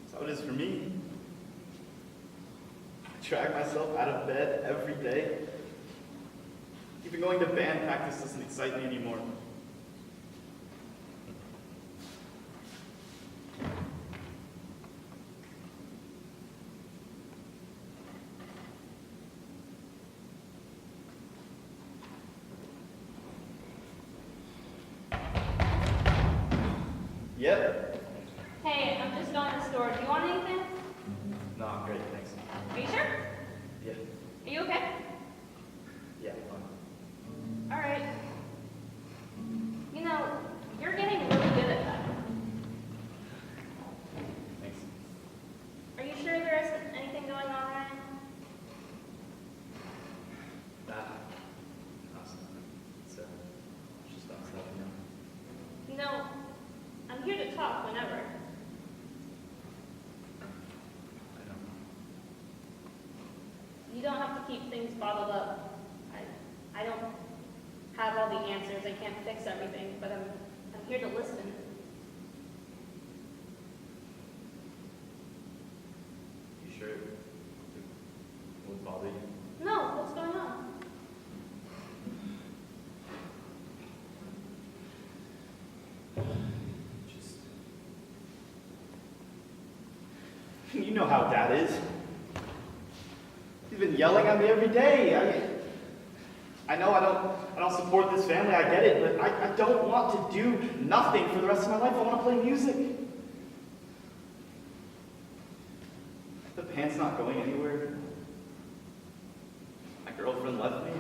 That's how it is for me. I drag myself out of bed every day. Even going to band practice doesn't excite me anymore. Yep. Hey, I'm just going to the store. Do you want anything? No, I'm great, thanks. Are you sure? Yeah. Are you okay? Yeah, fine. All right. You know, you're getting really good at that. Thanks. Are you sure there isn't anything going on, Ryan? It's just not stuff, you know. You know, I'm here to talk whenever. I don't know. You don't have to keep things bottled up. I don't have all the answers. I can't fix everything, but I'm here to listen. You sure it won't bother you? No, what's going on? Just... You know how Dad is. He's been yelling at me every day. I know I don't support this family, I get it, but I don't want to do nothing for the rest of my life. I want to play music. The band's not going anywhere. My girlfriend left me.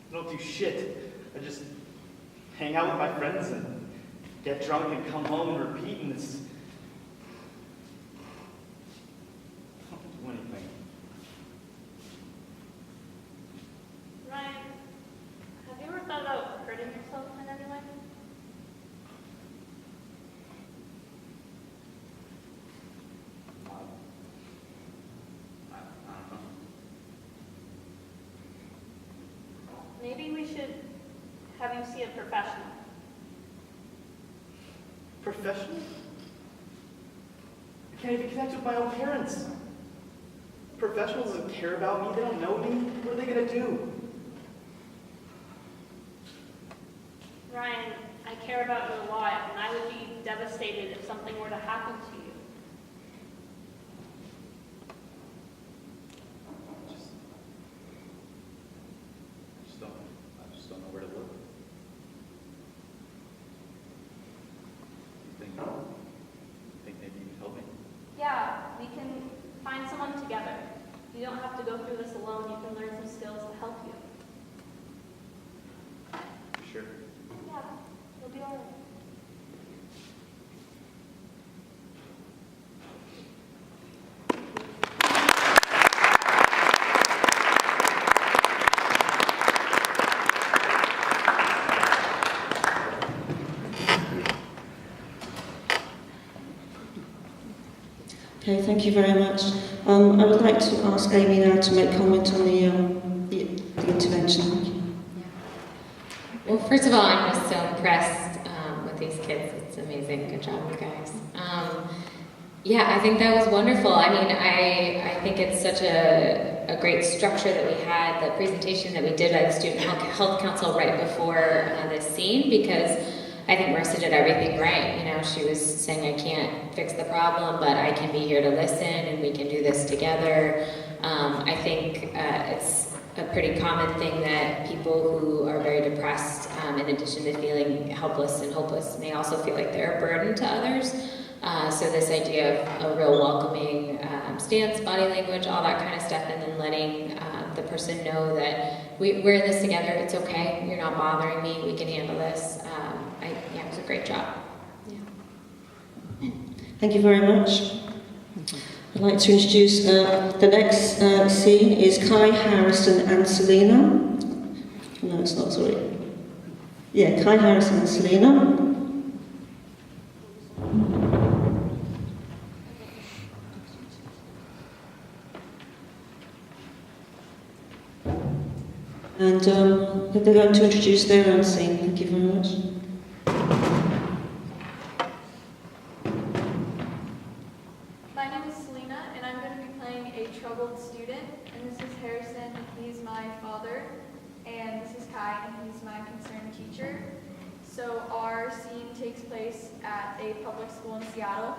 I don't do shit. I just hang out with my friends and get drunk and come home and repeat, and it's... I don't do anything. Ryan, have you ever thought about hurting yourself in any way? I don't know. Maybe we should have you see a professional. Professional? I can't even connect with my own parents. Professionals doesn't care about me. They don't know me. What are they going to do? Ryan, I care about you a lot, and I would be devastated if something were to happen to you. I just don't know where to look. You think maybe you can help me? Yeah, we can find someone together. You don't have to go through this alone. You can learn some skills to help you. Sure. Yeah, you'll be all right. Okay, thank you very much. I would like to ask Amy now to make comment on the intervention. Well, first of all, I'm just so impressed with these kids. It's amazing. Good job, you guys. Yeah, I think that was wonderful. I mean, I think it's such a great structure that we had, the presentation that we did by the Student Health Council right before this scene, because I think Marissa did everything right. You know, she was saying, I can't fix the problem, but I can be here to listen, and we can do this together. I think it's a pretty common thing that people who are very depressed, in addition to feeling helpless and hopeless, may also feel like they're a burden to others. So this idea of a real welcoming stance, body language, all that kind of stuff, and then letting the person know that we're in this together, it's okay, you're not bothering me, we can handle this. Yeah, it was a great job. Yeah. Thank you very much. I'd like to introduce the next scene is Kai, Harrison and Selena, No, it's not, sorry. Yeah, Kai Harrison and Selena. And they're going to introduce their own scene. Thank you very much. My name is Selena, and I'm going to be playing a troubled student. And this is Harrison, he's my father. And this is Kai, and he's my concerned teacher. So our scene takes place at a public school in Seattle.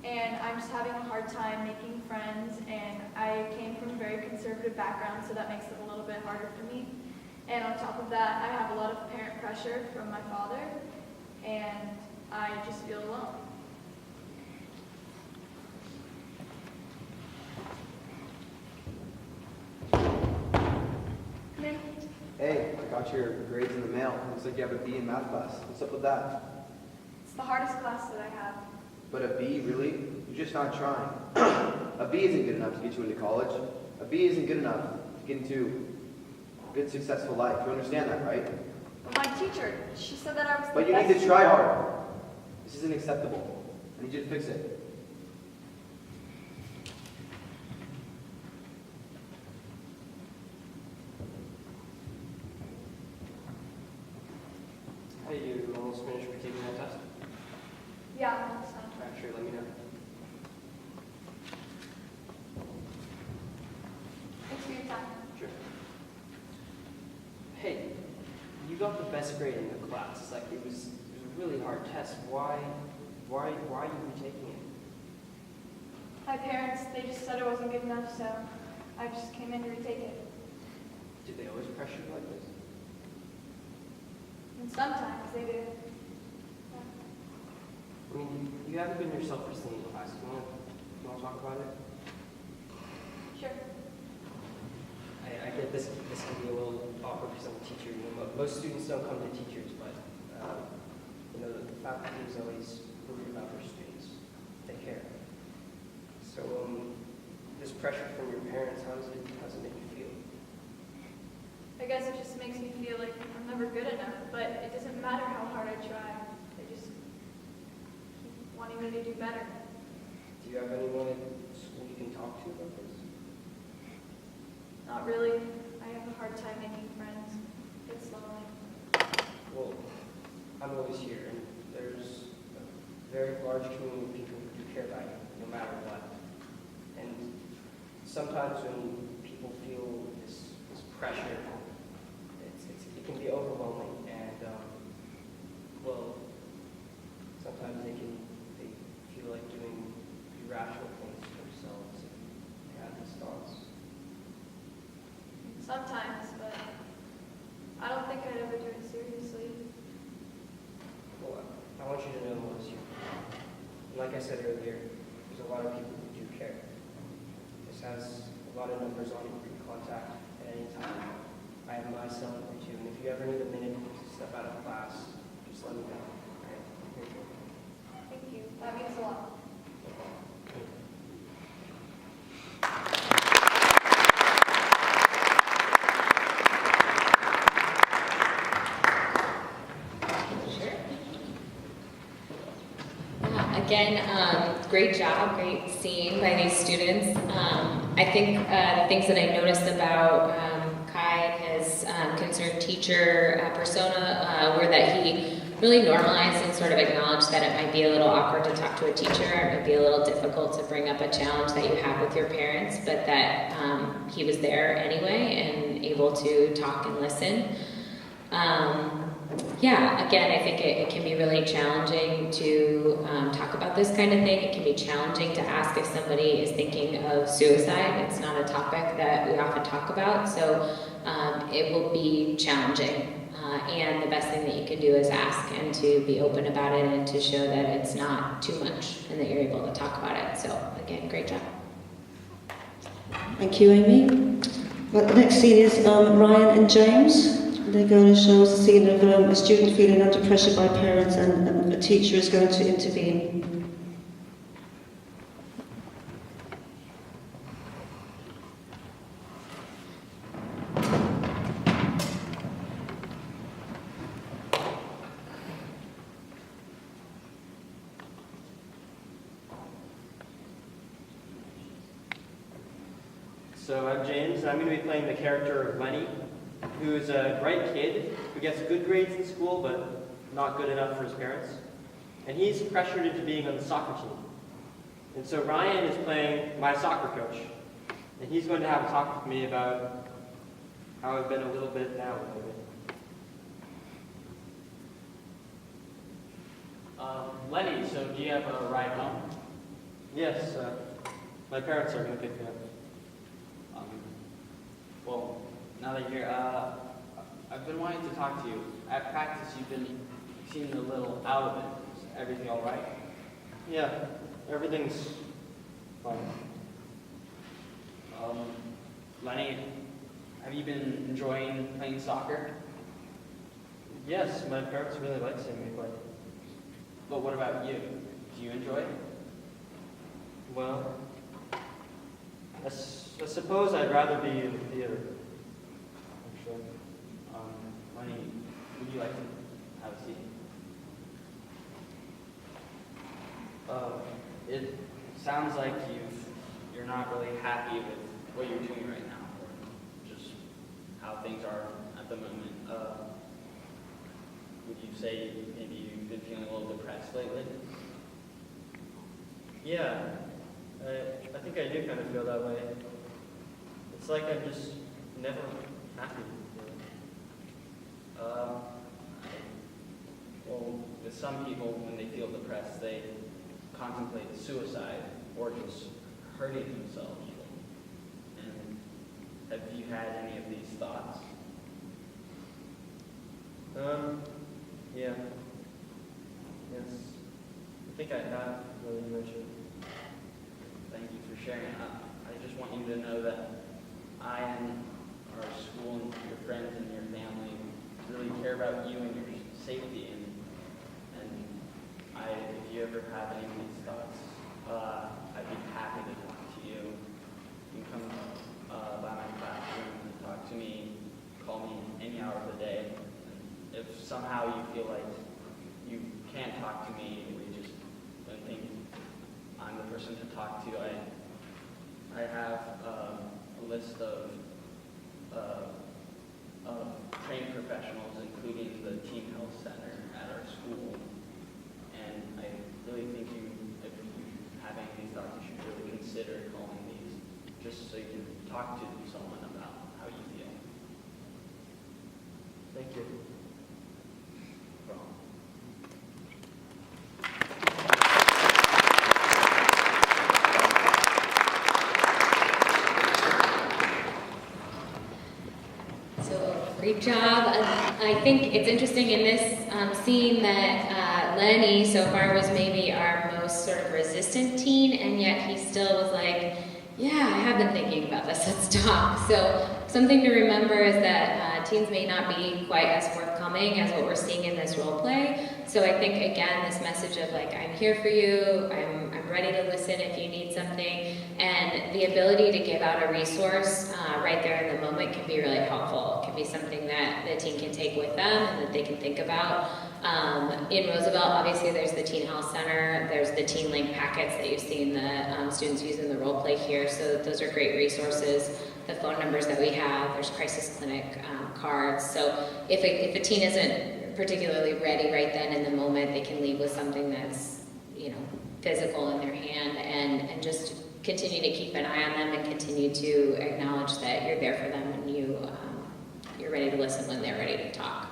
And I'm just having a hard time making friends, and I came from a very conservative background, so that makes it a little bit harder for me. And on top of that, I have a lot of parent pressure from my father, and I just feel alone. Come in. Hey, I got your grades in the mail. Looks like you have a B in math class. What's up with that? It's the hardest class that I have. But a B, really? You're just not trying. A B isn't good enough to get you into college. A B isn't good enough to get into a good, successful life. You understand that, right? But my teacher, she said that I was the But you best need to try harder. This isn't acceptable. I need you to fix it. Hey, you almost finished taking that test? Yeah, almost done. All right, sure, let me know. Thanks for your time. Sure. Hey, you got the best grade in the class. Like, it was a really hard test. Why are you retaking it? My parents, they just said it wasn't good enough, so I just came in to retake it. Did they always pressure you like this? And sometimes they do. I mean, you haven't been yourself recently in class. You want to talk about it? Sure. I get this can be a little awkward for some teacher. You know, most students don't come to teachers, but you know, the faculty is always worried about their students. They care. So this pressure from your parents, how does it make you feel? I guess it just makes me feel like I'm never good enough, but it doesn't matter how hard I try. They just keep wanting me to do better. Do you have anyone at school you can talk to about this? Not really. I have a hard time making friends. It's lonely. Well, I'm always here, and there's a very large community of people who do care about you, no matter what. And sometimes when people feel this pressure, it can be overwhelming, and well, sometimes they feel like doing irrational things to themselves. They have these thoughts. Sometimes, but I don't think I'd ever do it seriously. Well, I want you to know, Melissa, like I said earlier, there's a lot of people who do care. This has a lot of numbers on it you can contact at any time. I have my cell number too, and if you ever need a minute to step out of class, just let me know. All right? Here you go. Thank you. That means a lot. Again, great job, great scene by these students. I think the things that I noticed about Kai and his concerned teacher persona were that he really normalized and sort of acknowledged that it might be a little awkward to talk to a teacher, it might be a little difficult to bring up a challenge that you have with your parents, but that he was there anyway and able to talk and listen. Yeah, again, I think it can be really challenging to talk about this kind of thing. It can be challenging to ask if somebody is thinking of suicide. It's not a topic that we often talk about, so it will be challenging. And the best thing that you can do is ask and to be open about it and to show that it's not too much and that you're able to talk about it. So, again, great job. Thank you, Amy. Well, the next scene is Ryan and James. They're going to show us a scene of a student feeling under pressure by parents, and a teacher is going to intervene. So I'm James, and I'm going to be playing the character of Lenny, who is a bright kid who gets good grades in school, but not good enough for his parents. And he's pressured into being on the soccer team. And so Ryan is playing my soccer coach, and he's going to have a talk with me about how I've been a little bit down lately. Lenny, so do you have a ride home? Yes, my parents are going to pick me up. Well, now that you're here, I've been wanting to talk to you. At practice, you seemed a little out of it. Is everything all right? Yeah, everything's fine. Lenny, have you been enjoying playing soccer? Yes, my parents really like seeing me play. But what about you? Do you enjoy it? Well, I suppose I'd rather be in the theater, actually. Lenny, would you like to have a seat? It sounds like you're not really happy with what you're doing right now, or just how things are at the moment. Would you say maybe you've been feeling a little depressed lately? Yeah, I think I do kind of feel that way. It's like I'm just never happy. Well, with some people, when they feel depressed, they contemplate suicide or just hurting themselves. And have you had any of these thoughts? Yeah. Yes. I think I have, really mentioned. Thank you for sharing. I just want you to know that I and our school and your friends and your family really care about you and your safety. And if you ever have any of these thoughts, I'd be happy to talk to you. You can come by my classroom and talk to me, call me any hour of the day. And if somehow you feel like you can't talk to me, or you just don't think I'm the person to talk to, I have a list of trained professionals, including the Teen Health Center at our school. And I really think if you have any of these thoughts, you should really consider calling these, just so you can talk to someone about how you feel. Thank you. Great job. I think it's interesting in this scene that Lenny so far was maybe our most sort of resistant teen, and yet he still was like, yeah, I have been thinking about this, let's talk. So something to remember is that teens may not be quite as forthcoming as what we're seeing in this role play. So I think, again, this message of like, I'm here for you, I'm ready to listen if you need something, and the ability to give out a resource right there in the moment can be really helpful. It can be something that the teen can take with them and that they can think about. In Roosevelt, obviously, there's the Teen Health Center, there's the Teen Link packets that you've seen the students use in the role play here, so those are great resources. The phone numbers that we have, there's crisis clinic cards. So if a teen isn't particularly ready right then in the moment, they can leave with something that's, physical in their hand, and just continue to keep an eye on them and continue to acknowledge that you're there for them and you're ready to listen when they're ready to talk.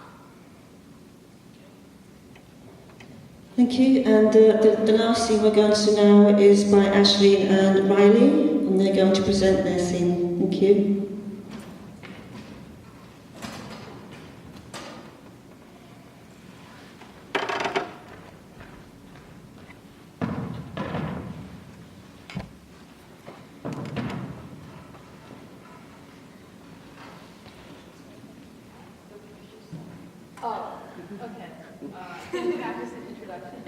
Thank you. And the last scene we're going to now is by Ashleen and Riley, and they're going to present their scene. Thank you. Oh, okay. Not just an introduction.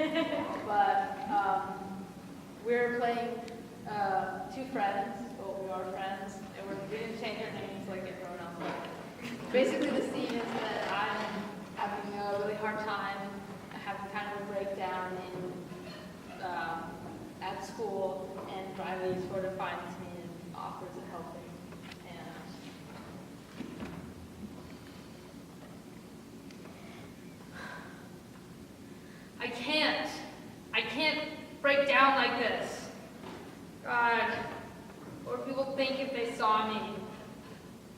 But we're playing two friends. Well, we are friends, and we didn't change our names like everyone else. Basically, the scene is that I'm having a really hard time. I have kind of a breakdown at school, and Riley sort of finds me and offers to help me.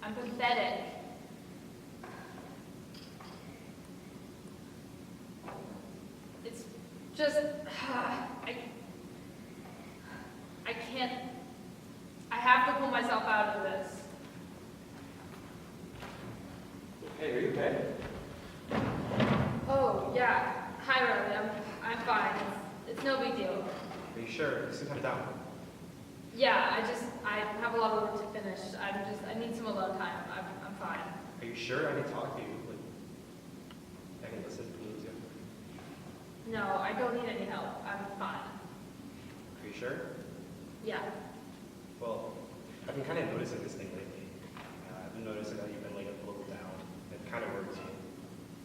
I'm pathetic. It's just, I can't, I have to pull myself out of this. Hey, are you okay? Oh, yeah. Hi, Riley. I'm fine. It's no big deal. Are you sure? You seem kind of down. Yeah, I have a lot of work to finish. I need some alone time. I'm fine. Are you sure? I can talk to you. Like, I can listen if you need to. No, I don't need any help. I'm fine. Are you sure? Yeah. Well, I've been kind of noticing this thing lately. I've been noticing that you've been like a little down. It kind of worries me.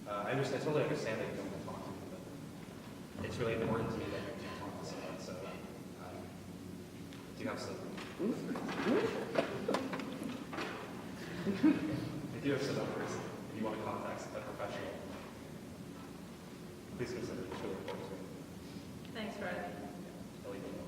I totally understand that you don't want to talk to me, but it's really important to me that you do talk to someone. So, do you have some? If you have some numbers, if you want to contact a professional, please consider it. It's really important to me. Thanks, Riley. I'll leave it alone.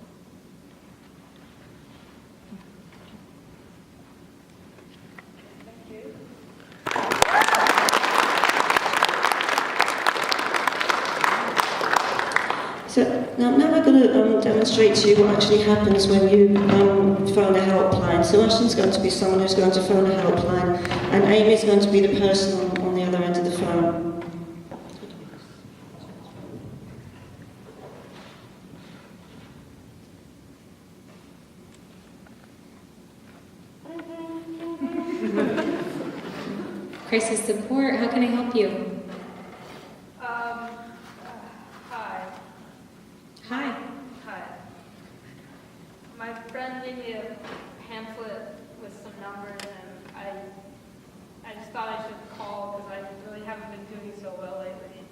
So now we're going to demonstrate to you what actually happens when you phone a helpline. So Ashton's going to be someone who's going to phone a helpline, and Amy's going to be the person on the other end of the phone. Crisis support, how can I help you? Hi. Hi. Hi. My friend gave me a pamphlet with some numbers, and I just thought I should call because I really haven't been doing so well lately.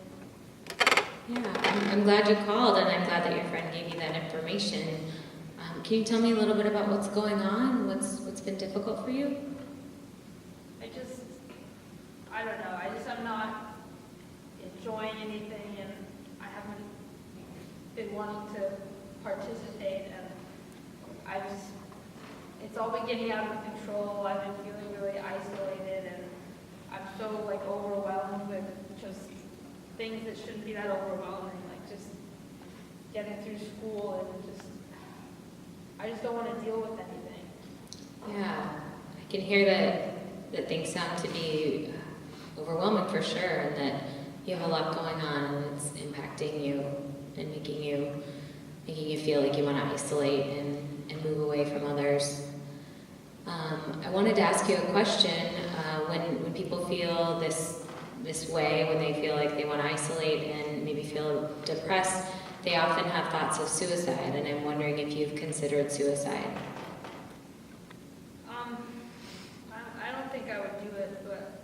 Yeah, I'm glad you called, and I'm glad that your friend gave you that information. Can you tell me a little bit about what's going on? What's been difficult for you? I don't know. I'm not enjoying anything, and I haven't been wanting to participate, and it's all been getting out of control. I've been feeling really isolated, and I'm so overwhelmed with just things that shouldn't be that overwhelming, like just getting through school, and I just don't want to deal with anything. Yeah, I can hear that things sound to be overwhelming for sure, and that you have a lot going on, and it's impacting you and making you feel like you want to isolate and move away from others. I wanted to ask you a question. When people feel this way, when they feel like they want to isolate and maybe feel depressed, they often have thoughts of suicide, and I'm wondering if you've considered suicide. I don't think I would do it, but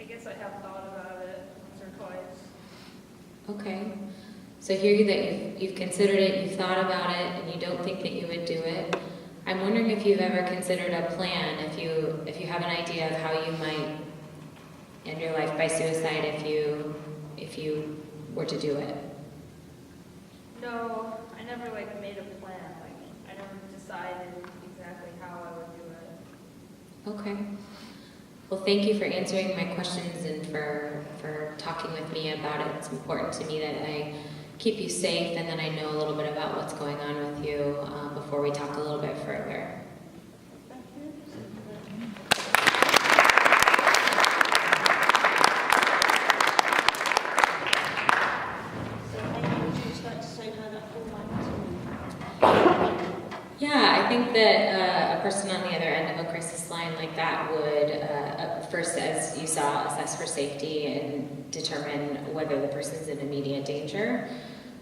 I guess I have thought about it once or twice. Okay. So I hear you that you've considered it, you've thought about it, and you don't think that you would do it. I'm wondering if you've ever considered a plan, if you have an idea of how you might end your life by suicide if you were to do it. No, I never made a plan. I never decided exactly how I would do it. Okay. Well, thank you for answering my questions and for talking with me about it. It's important to me that I keep you safe and that I know a little bit about what's going on with you before we talk a little bit further. Yeah, I think that a person on the other end of a crisis line like that would, first, as you saw, assess for safety and determine whether the person's in immediate danger.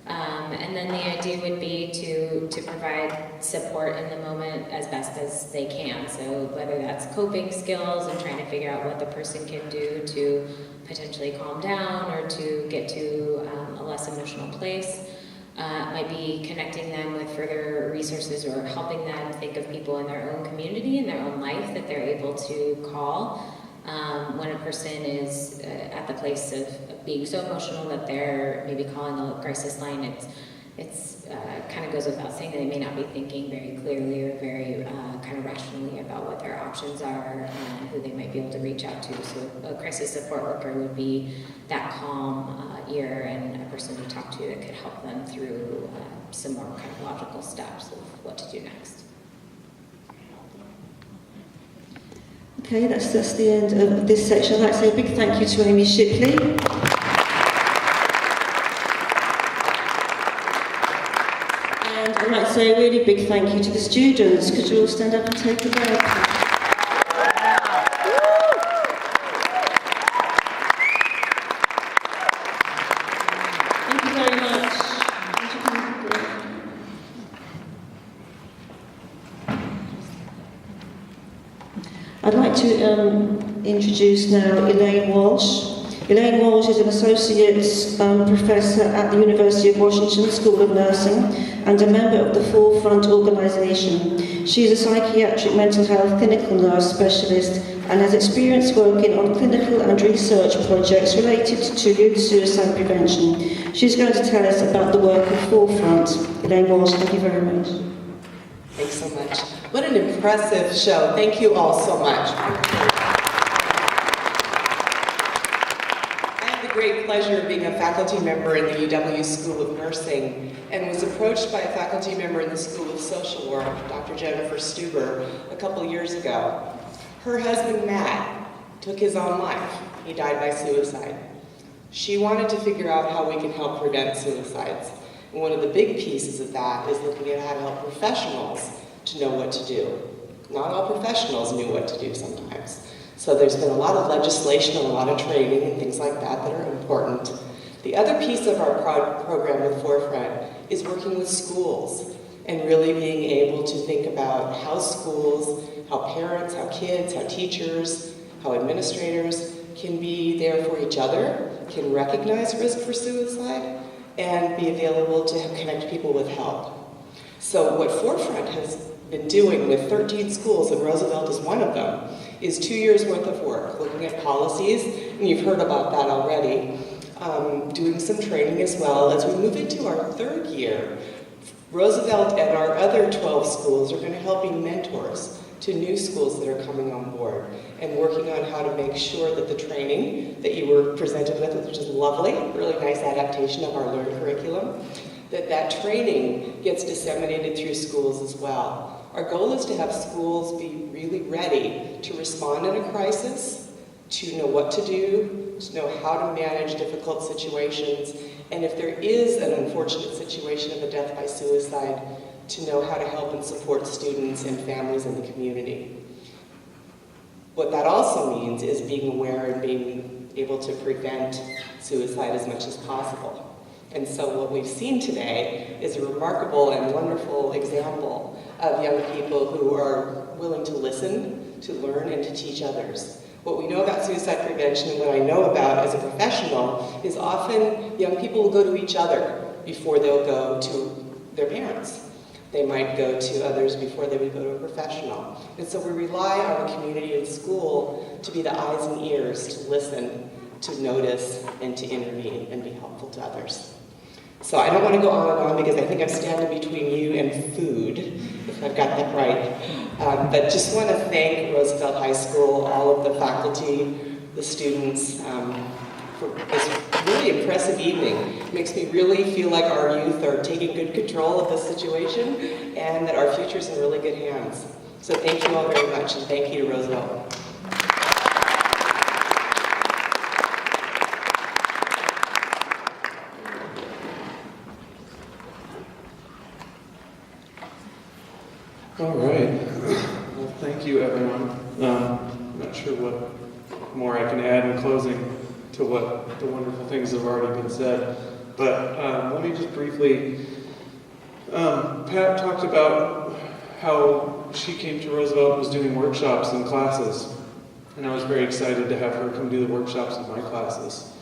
And then the idea would be to provide support in the moment as best as they can. So whether that's coping skills and trying to figure out what the person can do to potentially calm down or to get to a less emotional place. Might be connecting them with further resources or helping them think of people in their own community, in their own life that they're able to call when a person is at the place of being so emotional that they're maybe calling a crisis line. it's kind of goes without saying that they may not be thinking very clearly or very kind of rationally about what their options are and who they might be able to reach out to. So a crisis support worker would be that calm ear and a person to talk to that could help them through some more kind of logical steps of what to do next. Okay, that's the end of this section. I'd like to say a big thank you to Amy Shipley. And I'd like to say a really big thank you to the students. Could you all stand up and take a breath? Thank you very much. I'd like to introduce now Elaine Walsh. Elaine Walsh is an associate professor at the University of Washington School of Nursing and a member of the Forefront organisation. She is a psychiatric mental health clinical nurse specialist and has experience working on clinical and research projects related to youth suicide prevention. She's going to tell us about the work of Forefront. Elaine Walsh, thank you very much. Thanks so much. What an impressive show. Thank you all so much. I have the great pleasure of being a faculty member in the UW School of Nursing and was approached by a faculty member in the School of Social Work, Dr. Jennifer Stuber, a couple years ago. Her husband, Matt, took his own life. He died by suicide. She wanted to figure out how we can help prevent suicides. And one of the big pieces of that is looking at how to help professionals to know what to do. Not all professionals knew what to do sometimes. So there's been a lot of legislation and a lot of training and things like that that are important. The other piece of our program with Forefront is working with schools and really being able to think about how schools, how parents, how kids, how teachers, how administrators can be there for each other, can recognize risk for suicide, and be available to connect people with help. So what Forefront has been doing with 13 schools, and Roosevelt is one of them, is 2 years worth of work, looking at policies, and you've heard about that already, doing some training as well. As we move into our third year, Roosevelt and our other 12 schools are going to help be mentors to new schools that are coming on board and working on how to make sure that the training that you were presented with, which is lovely, really nice adaptation of our Learn curriculum, that training gets disseminated through schools as well. Our goal is to have schools be really ready to respond in a crisis, to know what to do, to know how to manage difficult situations, and if there is an unfortunate situation of a death by suicide, to know how to help and support students and families in the community. What that also means is being aware and being able to prevent suicide as much as possible. And so what we've seen today is a remarkable and wonderful example of young people who are willing to listen, to learn, and to teach others. What we know about suicide prevention and what I know about as a professional is often young people will go to each other before they'll go to their parents. They might go to others before they would go to a professional. And so we rely on the community and school to be the eyes and ears, to listen, to notice, and to intervene and be helpful to others. So I don't want to go on and on because I think I'm standing between you and food, if I've got that right. But just want to thank Roosevelt High School, all of the faculty, the students, for this really impressive evening. It makes me really feel like our youth are taking good control of this situation and that our future's in really good hands. So thank you all very much, and thank you to Roosevelt. All right. Well, thank you, everyone. I'm not sure what more I can add in closing to what the wonderful things that have already been said. But let me just briefly, Pat talked about how she came to Roosevelt and was doing workshops and classes. And I was very excited to have her come do the workshops in my classes.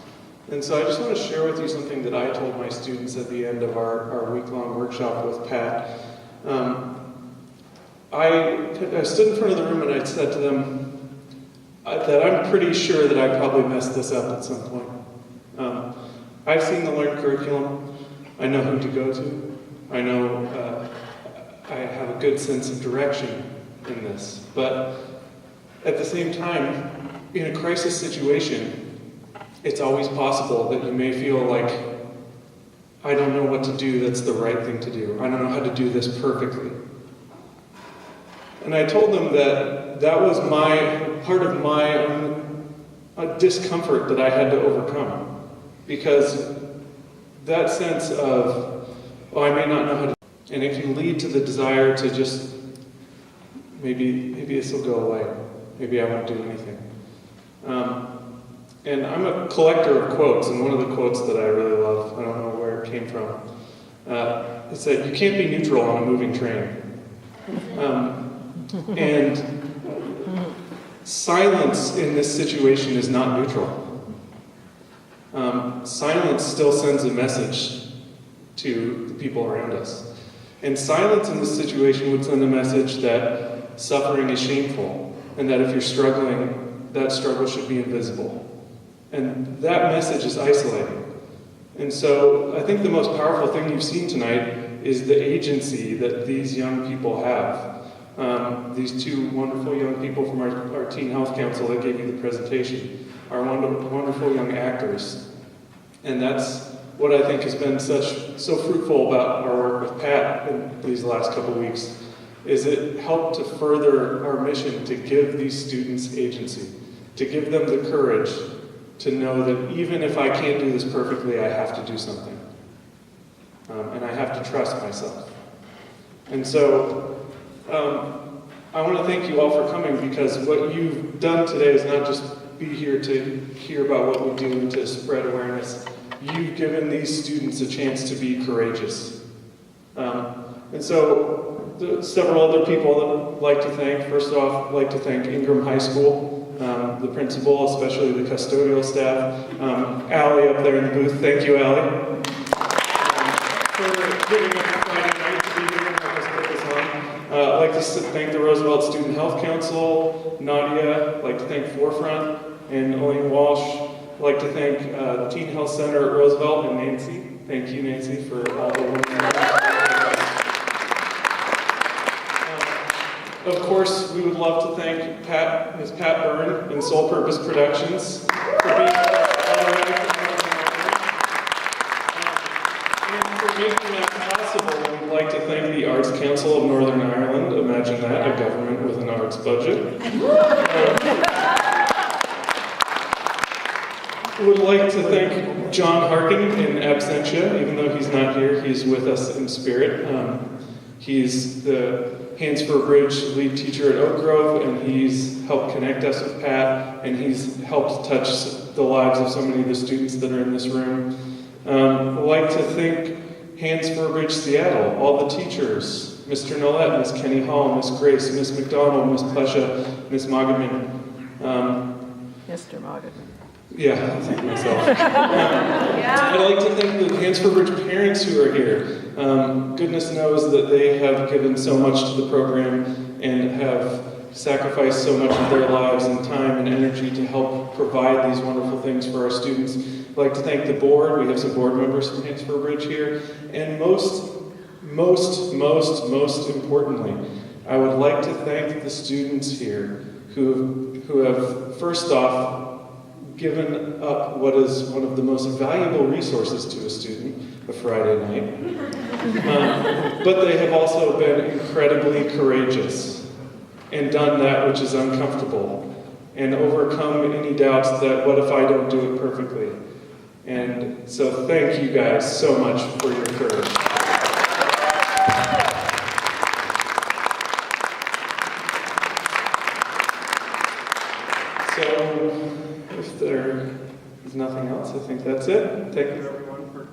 And so I just want to share with you something that I told my students at the end of our week-long workshop with Pat. I stood in front of the room and I said to them that I'm pretty sure that I probably messed this up at some point. I've seen the Learn curriculum. I know who to go to. I know I have a good sense of direction in this. But at the same time, in a crisis situation, it's always possible that you may feel like, I don't know what to do that's the right thing to do. I don't know how to do this perfectly. And I told them that that was part of my own discomfort that I had to overcome. Because that sense of, oh, I may not know how to, and it can lead to the desire to just, maybe this will go away. Maybe I won't do anything. And I'm a collector of quotes, and one of the quotes that I really love, I don't know where it came from, is that you can't be neutral on a moving train. And silence in this situation is not neutral. Silence still sends a message to the people around us. And silence in this situation would send a message that suffering is shameful, and that if you're struggling, that struggle should be invisible. And that message is isolating. And so I think the most powerful thing you've seen tonight is the agency that these young people have. These two wonderful young people from our Teen Health Council that gave you the presentation are wonderful young actors. And that's what I think has been so fruitful about our work with Pat in these last couple of weeks, is it helped to further our mission to give these students agency, to give them the courage to know that even if I can't do this perfectly, I have to do something. And I have to trust myself. And so, I want to thank you all for coming, because what you've done today is not just be here to hear about what we do and to spread awareness. You've given these students a chance to be courageous. And so, several other people that I'd like to thank. First off, I'd like to thank Ingram High School, the principal, especially the custodial staff. Allie up there in the booth, thank you, Allie. For giving us a Friday night to be here and help us put this on. I'd like to thank the Roosevelt Student Health Council, Nadia. I'd like to thank Forefront and Elaine Walsh. I'd like to thank the Teen Health Center at Roosevelt and Nancy. Thank you, Nancy, for all the work. Of course, we would love to thank Ms. Pat Byrne and Soul Purpose Productions for being and for making that possible. We'd like to thank the Arts Council of Northern Ireland. Imagine that, a government with an arts budget. Would like to thank John Harkin in absentia, even though he's not here, he's with us in spirit. He's the Hands for a Bridge lead teacher at Oak Grove, and he's helped connect us with Pat, and he's helped touch the lives of so many of the students that are in this room. I'd like to thank Hands for a Bridge Seattle, all the teachers, Mr. Nolet, Miss Kenny Hall, Miss Grace, Miss McDonald, Miss Plesha, Miss Mogaman. Mr. Mogaman. Yeah, I'll thank myself. I'd like to thank the Hands for Bridge parents who are here. Goodness knows that they have given so much to the program and have sacrificed so much of their lives and time and energy to help provide these wonderful things for our students. I'd like to thank the board. We have some board members from Hands for a Bridge here. And most importantly, I would like to thank the students here who have, first off, given up what is one of the most valuable resources to a student, a Friday night. But they have also been incredibly courageous and done that which is uncomfortable and overcome any doubts that what if I don't do it perfectly. And so thank you guys so much for your courage. So if there is nothing else, I think that's it. Thank you everyone for